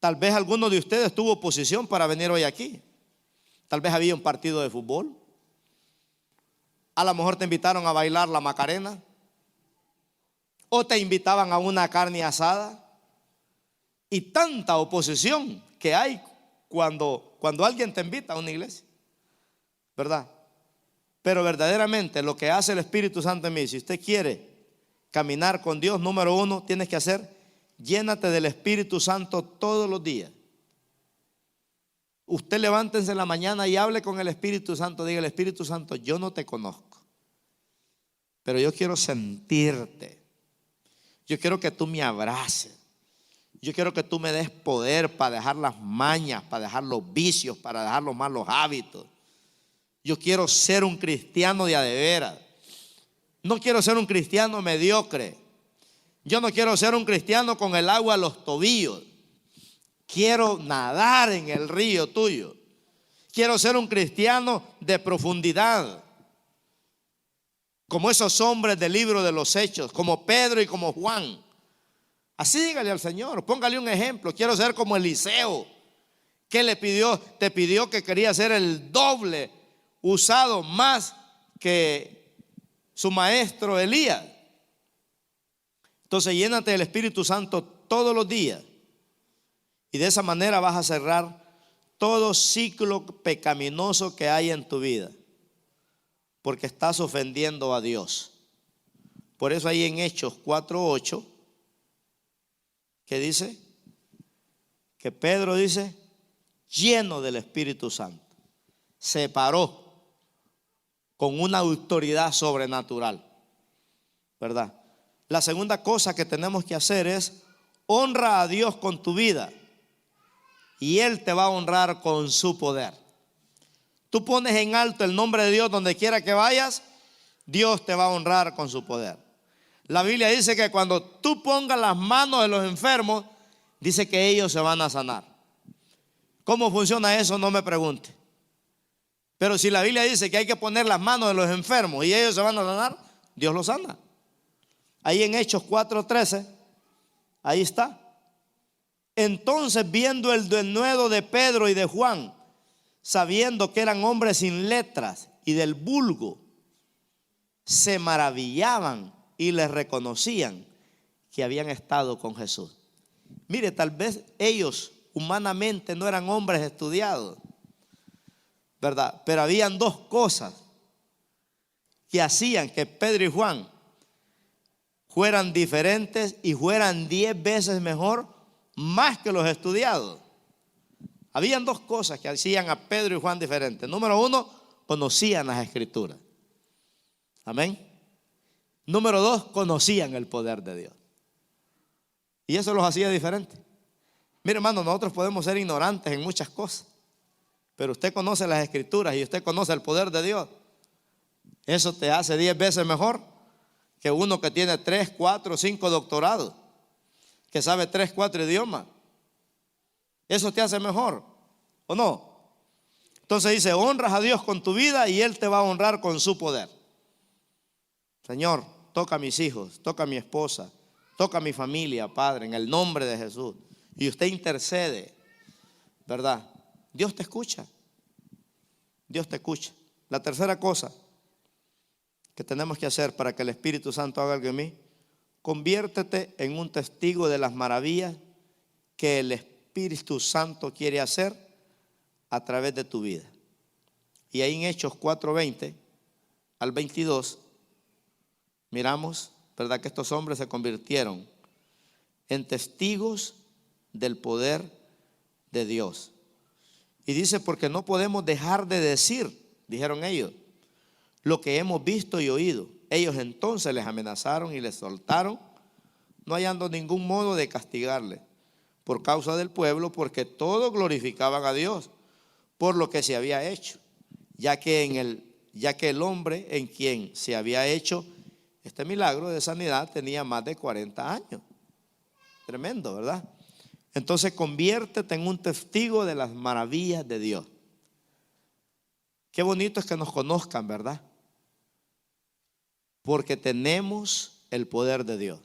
Tal vez alguno de ustedes tuvo oposición para venir hoy aquí. Tal vez había un partido de fútbol. A lo mejor te invitaron a bailar la Macarena. O te invitaban a una carne asada. Y tanta oposición que hay cuando alguien te invita a una iglesia, ¿verdad? Pero verdaderamente lo que hace el Espíritu Santo en mí, si usted quiere caminar con Dios, número uno, tienes que hacer: llénate del Espíritu Santo todos los días. Usted levántese en la mañana y hable con el Espíritu Santo. Diga: el Espíritu Santo, yo no te conozco, pero yo quiero sentirte. Yo quiero que tú me abraces. Yo quiero que tú me des poder para dejar las mañas, para dejar los vicios, para dejar los malos hábitos. Yo quiero ser un cristiano de a de veras. No quiero ser un cristiano mediocre. Yo no quiero ser un cristiano con el agua a los tobillos. Quiero nadar en el río tuyo. Quiero ser un cristiano de profundidad, como esos hombres del libro de los Hechos, como Pedro y como Juan. Así dígale al Señor, póngale un ejemplo. Quiero ser como Eliseo, que te pidió que quería ser el doble usado más que su maestro Elías. Entonces llénate del Espíritu Santo todos los días, y de esa manera vas a cerrar todo ciclo pecaminoso que hay en tu vida, porque estás ofendiendo a Dios. Por eso ahí en Hechos 4:8 que dice que Pedro dice: lleno del Espíritu Santo, se paró con una autoridad sobrenatural, ¿verdad? La segunda cosa que tenemos que hacer es: honra a Dios con tu vida y Él te va a honrar con su poder. tú pones en alto el nombre de Dios donde quiera que vayas, Dios te va a honrar con su poder. La Biblia dice que cuando tú pongas las manos de los enfermos, dice que ellos se van a sanar. ¿Cómo funciona eso? No me pregunte. Pero si la Biblia dice que hay que poner las manos de los enfermos y ellos se van a sanar, Dios los sana. Ahí en Hechos 4:13, ahí está. Entonces, viendo el denuedo de Pedro y de Juan, sabiendo que eran hombres sin letras y del vulgo, se maravillaban y les reconocían que habían estado con Jesús. Mire, tal vez ellos humanamente no eran hombres estudiados, ¿verdad? Pero habían dos cosas que hacían que Pedro y Juan fueran diferentes y fueran 10 veces mejor, más que los estudiados. Habían dos cosas que hacían a Pedro y Juan diferentes. Número uno, conocían las Escrituras. Amén. Número dos, conocían el poder de Dios. Y eso los hacía diferentes. Mire, hermano, nosotros podemos ser ignorantes en muchas cosas, pero usted conoce las Escrituras y usted conoce el poder de Dios. Eso te hace 10 veces mejor que uno que tiene 3, 4, 5 doctorados, que sabe 3, 4 idiomas. Eso te hace mejor, ¿o no? Entonces dice, honras a Dios con tu vida y Él te va a honrar con su poder. Señor, toca a mis hijos, toca a mi esposa, toca a mi familia, Padre, en el nombre de Jesús. Y usted intercede, ¿verdad? Dios te escucha. Dios te escucha. La tercera cosa que tenemos que hacer para que el Espíritu Santo haga algo en mí: conviértete en un testigo de las maravillas que el Espíritu Santo quiere hacer a través de tu vida. Y ahí en Hechos 4:20 al 22 miramos, ¿verdad?, que estos hombres se convirtieron en testigos del poder de Dios. Y dice, porque no podemos dejar de decir, dijeron ellos, lo que hemos visto y oído. Ellos entonces les amenazaron y les soltaron, no hallando ningún modo de castigarles por causa del pueblo, porque todos glorificaban a Dios por lo que se había hecho, ya que el hombre en quien se había hecho este milagro de sanidad tenía más de 40 años. Tremendo, ¿verdad? Entonces conviértete en un testigo de las maravillas de Dios. Qué bonito es que nos conozcan, ¿verdad? Porque tenemos el poder de Dios.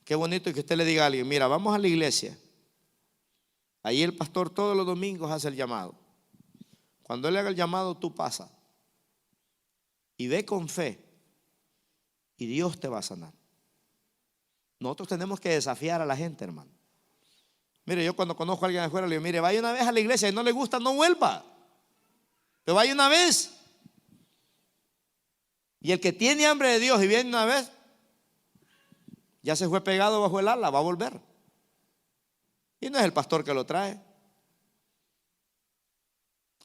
Qué bonito es que usted le diga a alguien, mira, vamos a la iglesia. Ahí el pastor todos los domingos hace el llamado. Cuando él haga el llamado, tú pasa y ve con fe y Dios te va a sanar. Nosotros tenemos que desafiar a la gente, hermano. Mire, yo cuando conozco a alguien afuera le digo, mire, vaya una vez a la iglesia y no le gusta, no vuelva. Pero vaya una vez. Y el que tiene hambre de Dios y viene una vez, ya se fue pegado bajo el ala, va a volver. Y no es el pastor que lo trae.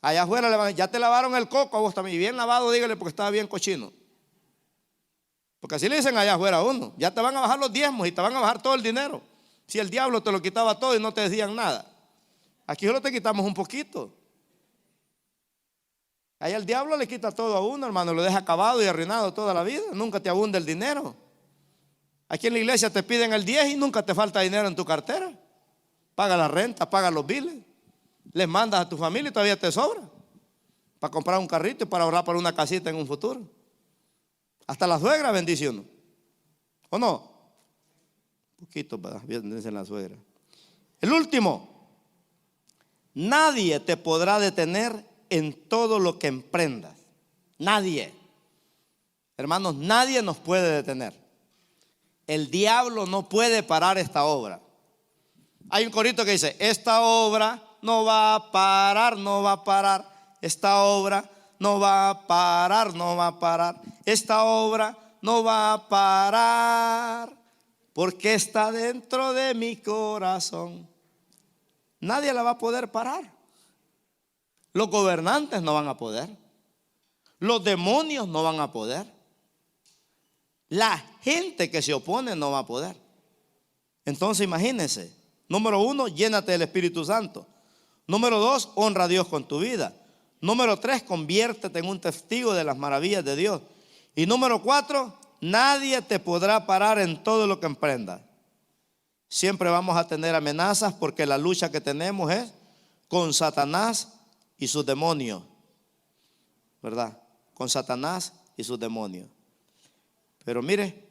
Allá afuera, ya te lavaron el coco a vos también. Y bien lavado, dígale, porque estaba bien cochino. Porque así le dicen allá afuera a uno. Ya te van a bajar los diezmos y te van a bajar todo el dinero. Si el diablo te lo quitaba todo y no te decían nada. Aquí solo te quitamos un poquito. Allá el diablo le quita todo a uno, hermano. Lo deja acabado y arruinado toda la vida. Nunca te abunda el dinero. Aquí en la iglesia te piden el 10 y nunca te falta dinero en tu cartera. Paga la renta, paga los biles. Les mandas a tu familia y todavía te sobra para comprar un carrito y para ahorrar para una casita en un futuro. Hasta la suegra bendice uno, ¿o no? Poquito, ¿verdad? Bendice la suegra. El último, nadie te podrá detener en todo lo que emprendas. Nadie. Hermanos, nadie nos puede detener. El diablo no puede parar esta obra. Hay un corito que dice, esta obra no va a parar, no va a parar. Esta obra no va a parar, no va a parar. Esta obra no va a parar, porque está dentro de mi corazón. Nadie la va a poder parar. Los gobernantes no van a poder. Los demonios no van a poder. La gente que se opone no va a poder. Entonces imagínense. Número 1, llénate del Espíritu Santo. Número 2, honra a Dios con tu vida. Número 3, conviértete en un testigo de las maravillas de Dios. Y número 4, nadie te podrá parar en todo lo que emprendas. Siempre vamos a tener amenazas porque la lucha que tenemos es con Satanás y sus demonios, ¿verdad? Con Satanás y sus demonios. Pero mire,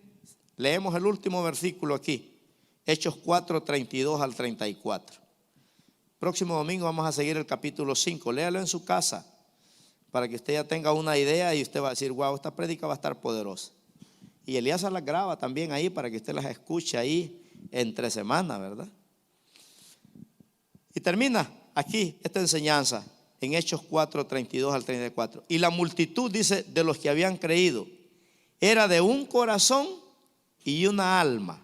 leemos el último versículo aquí, Hechos 4, 32 al 34. Próximo domingo vamos a seguir el capítulo 5. Léalo en su casa para que usted ya tenga una idea y usted va a decir, wow, esta prédica va a estar poderosa. Y Elías las graba también ahí para que usted las escuche ahí entre semana, ¿verdad? Y termina aquí esta enseñanza en Hechos 4, 32 al 34. Y la multitud, dice, de los que habían creído era de un corazón y una alma.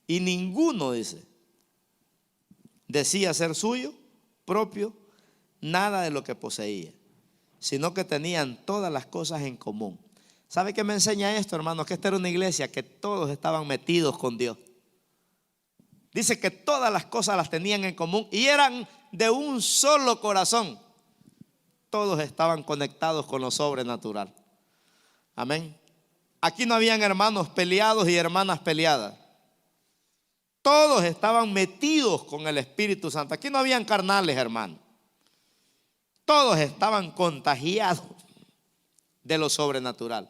Y ninguno, dice, decía ser suyo propio nada de lo que poseía, sino que tenían todas las cosas en común. ¿Sabe qué me enseña esto, hermanos? Que esta era una iglesia que todos estaban metidos con Dios. Dice que todas las cosas las tenían en común y eran de un solo corazón. Todos estaban conectados con lo sobrenatural. Amén. Aquí no habían hermanos peleados y hermanas peleadas. Todos estaban metidos con el Espíritu Santo. Aquí no habían carnales, hermanos. Todos estaban contagiados de lo sobrenatural.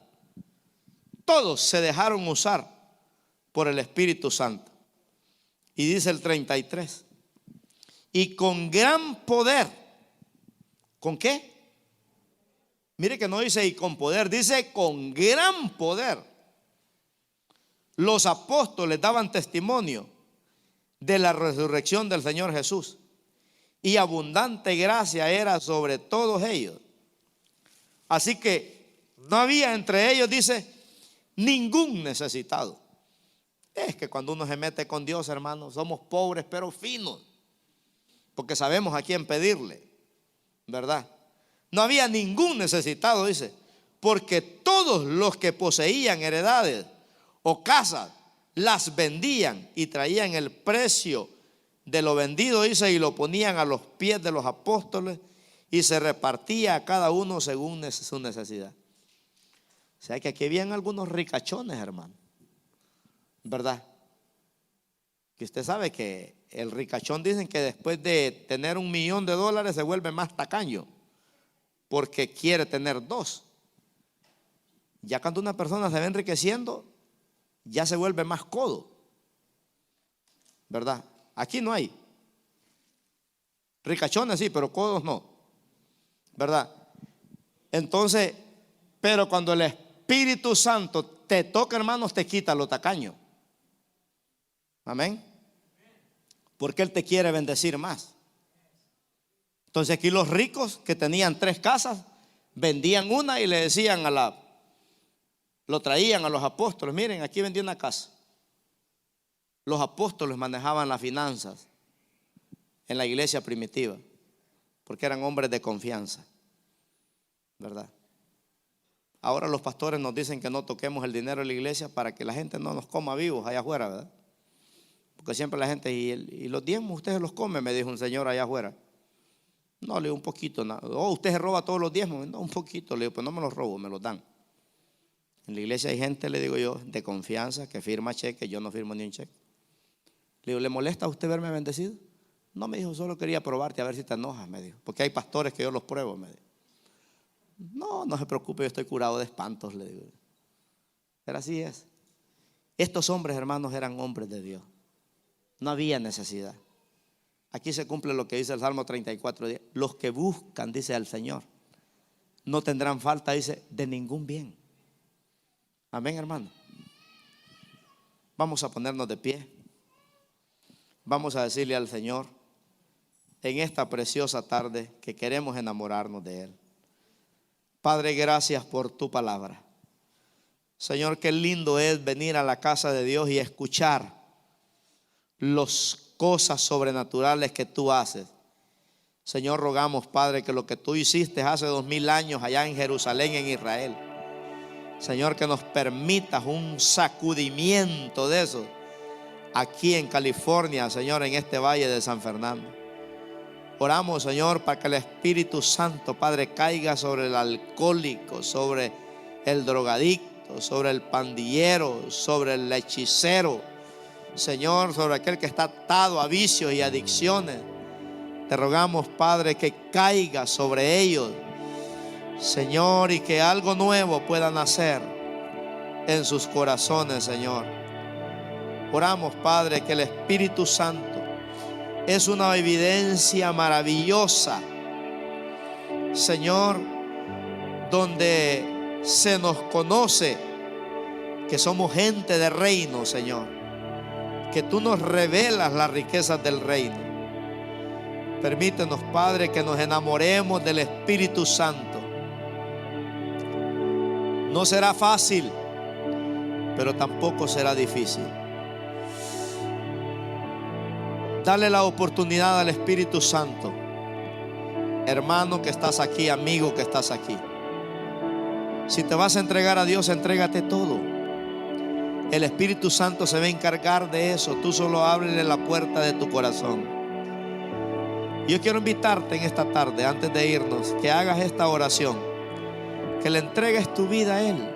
Todos se dejaron usar por el Espíritu Santo. Y dice el 33. Y con gran poder. ¿Con qué? Mire que no dice y con poder, dice con gran poder. Los apóstoles daban testimonio de la resurrección del Señor Jesús. Y abundante gracia era sobre todos ellos. Así que no había entre ellos, dice, ningún necesitado. Es que cuando uno se mete con Dios, hermanos, somos pobres pero finos, porque sabemos a quién pedirle, ¿verdad? No había ningún necesitado, dice, porque todos los que poseían heredades o casas las vendían y traían el precio de lo vendido, dice, y lo ponían a los pies de los apóstoles y se repartía a cada uno según su necesidad. O sea que aquí habían algunos ricachones, hermano, ¿verdad? Que usted sabe que el ricachón, dicen que después de tener $1,000,000 se vuelve más tacaño porque quiere tener 2. Ya cuando una persona se va enriqueciendo, ya se vuelve más codo, ¿verdad? Aquí no hay ricachones, sí, pero codos no, ¿verdad? Entonces, pero cuando el Espíritu Santo te toca, hermanos, te quita lo tacaño. Amén. Porque Él te quiere bendecir más. Entonces aquí los ricos que tenían 3 casas vendían una y le decían lo traían a los apóstoles. Miren, aquí vendí una casa. Los apóstoles manejaban las finanzas en la iglesia primitiva porque eran hombres de confianza, ¿verdad? Ahora los pastores nos dicen que no toquemos el dinero de la iglesia para que la gente no nos coma vivos allá afuera, ¿verdad? Porque siempre la gente, y los diezmos ustedes los comen, me dijo un señor allá afuera. No, le digo un poquito. Oh, usted se roba todos los diezmos. No, un poquito. Le digo, pues no me los robo, me los dan. En la iglesia hay gente, le digo yo, de confianza que firma cheque. Yo no firmo ni un cheque. Le digo, ¿le molesta a usted verme bendecido? No, me dijo, solo quería probarte a ver si te enojas, me dijo. Porque hay pastores que yo los pruebo, me dijo. No, no se preocupe, yo estoy curado de espantos, le digo. Pero así es. Estos hombres, hermanos, eran hombres de Dios. No había necesidad. Aquí se cumple lo que dice el Salmo 34. Los que buscan, dice al Señor, no tendrán falta, dice, de ningún bien. Amén, hermano. Vamos a ponernos de pie. Vamos a decirle al Señor en esta preciosa tarde que queremos enamorarnos de Él. Padre, gracias por tu palabra. Señor, qué lindo es venir a la casa de Dios y escuchar las cosas sobrenaturales que tú haces. Señor, rogamos, Padre, que lo que tú hiciste hace 2000 años allá en Jerusalén, en Israel, Señor, que nos permitas un sacudimiento de eso aquí en California, Señor, en este valle de San Fernando. Oramos, Señor, para que el Espíritu Santo, Padre, caiga sobre el alcohólico, sobre el drogadicto, sobre el pandillero, sobre el hechicero, Señor, sobre aquel que está atado a vicios y adicciones. Te rogamos, Padre, que caiga sobre ellos, Señor, y que algo nuevo pueda nacer en sus corazones, Señor. Oramos, Padre, que el Espíritu Santo es una evidencia maravillosa, Señor, donde se nos conoce que somos gente de reino, Señor, que tú nos revelas las riquezas del reino. Permítenos, Padre, que nos enamoremos del Espíritu Santo. No será fácil, pero tampoco será difícil. Dale la oportunidad al Espíritu Santo. Hermano que estás aquí, amigo que estás aquí. Si te vas a entregar a Dios, entrégate todo. El Espíritu Santo se va a encargar de eso. Tú solo ábrele la puerta de tu corazón. Yo quiero invitarte en esta tarde, antes de irnos, que hagas esta oración, que le entregues tu vida a Él.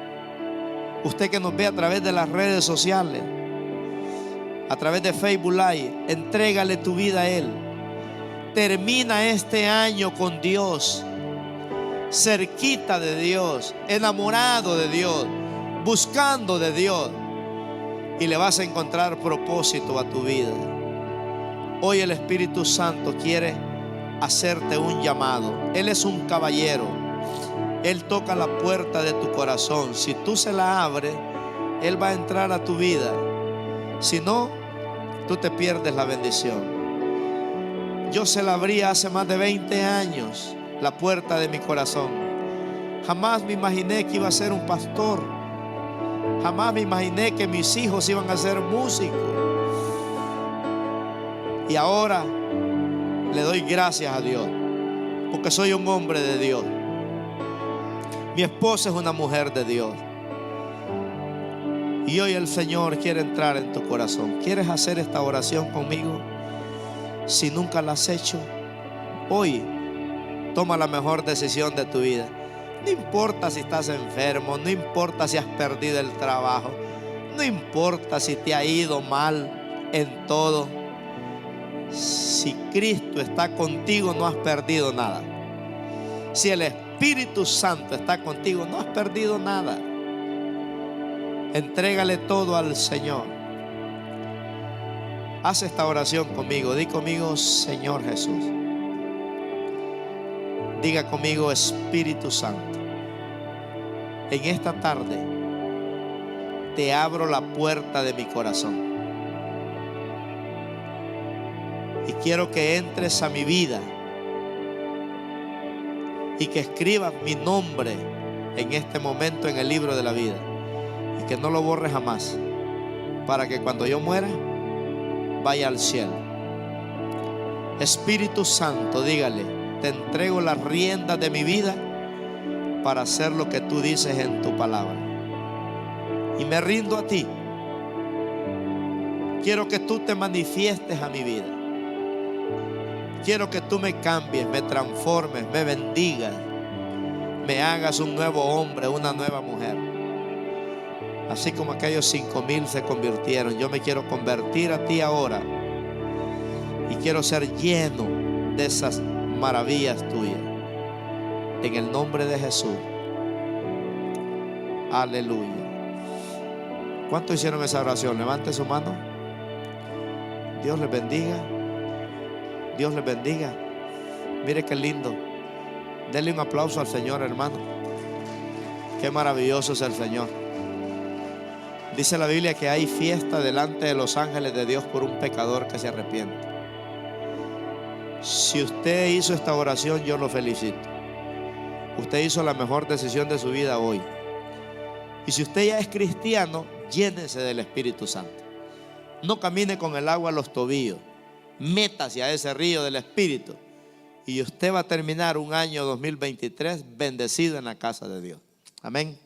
Usted que nos ve a través de las redes sociales, a través de Facebook Live, entrégale tu vida a Él. Termina este año con Dios, cerquita de Dios, enamorado de Dios, buscando de Dios, y le vas a encontrar propósito a tu vida. Hoy el Espíritu Santo quiere hacerte un llamado. Él es un caballero. Él toca la puerta de tu corazón. Si tú se la abres, Él va a entrar a tu vida. Si no, tú te pierdes la bendición. Yo se la abrí hace más de 20 años, la puerta de mi corazón. Jamás me imaginé que iba a ser un pastor. Jamás me imaginé que mis hijos iban a ser músicos. Y ahora le doy gracias a Dios, porque soy un hombre de Dios. Mi esposa es una mujer de Dios. Y hoy el Señor quiere entrar en tu corazón. ¿Quieres hacer esta oración conmigo? Si nunca la has hecho, hoy toma la mejor decisión de tu vida. No importa si estás enfermo, no importa si has perdido el trabajo, no importa si te ha ido mal en todo. Si Cristo está contigo, no has perdido nada. Si el Espíritu Santo está contigo, no has perdido nada. Entrégale todo al Señor. Haz esta oración conmigo. Di conmigo, Señor Jesús. Diga conmigo, Espíritu Santo. En esta tarde te abro la puerta de mi corazón. Y quiero que entres a mi vida y que escribas mi nombre en este momento en el libro de la vida. Y que no lo borres jamás, para que cuando yo muera vaya al cielo. Espíritu Santo, dígale: te entrego las riendas de mi vida para hacer lo que tú dices en tu palabra. Y me rindo a ti. Quiero que tú te manifiestes a mi vida. Quiero que tú me cambies, me transformes, me bendigas, me hagas un nuevo hombre, una nueva mujer. Así como aquellos 5,000 se convirtieron, yo me quiero convertir a ti ahora. Y quiero ser lleno de esas maravillas tuyas. En el nombre de Jesús. Aleluya. ¿Cuántos hicieron esa oración? Levante su mano. Dios les bendiga. Dios les bendiga. Mire qué lindo. Denle un aplauso al Señor, hermano. Qué maravilloso es el Señor. Dice la Biblia que hay fiesta delante de los ángeles de Dios por un pecador que se arrepiente. Si usted hizo esta oración, yo lo felicito. Usted hizo la mejor decisión de su vida hoy. Y si usted ya es cristiano, llénese del Espíritu Santo. No camine con el agua a los tobillos. Métase a ese río del Espíritu. Y usted va a terminar un año 2023 bendecido en la casa de Dios. Amén.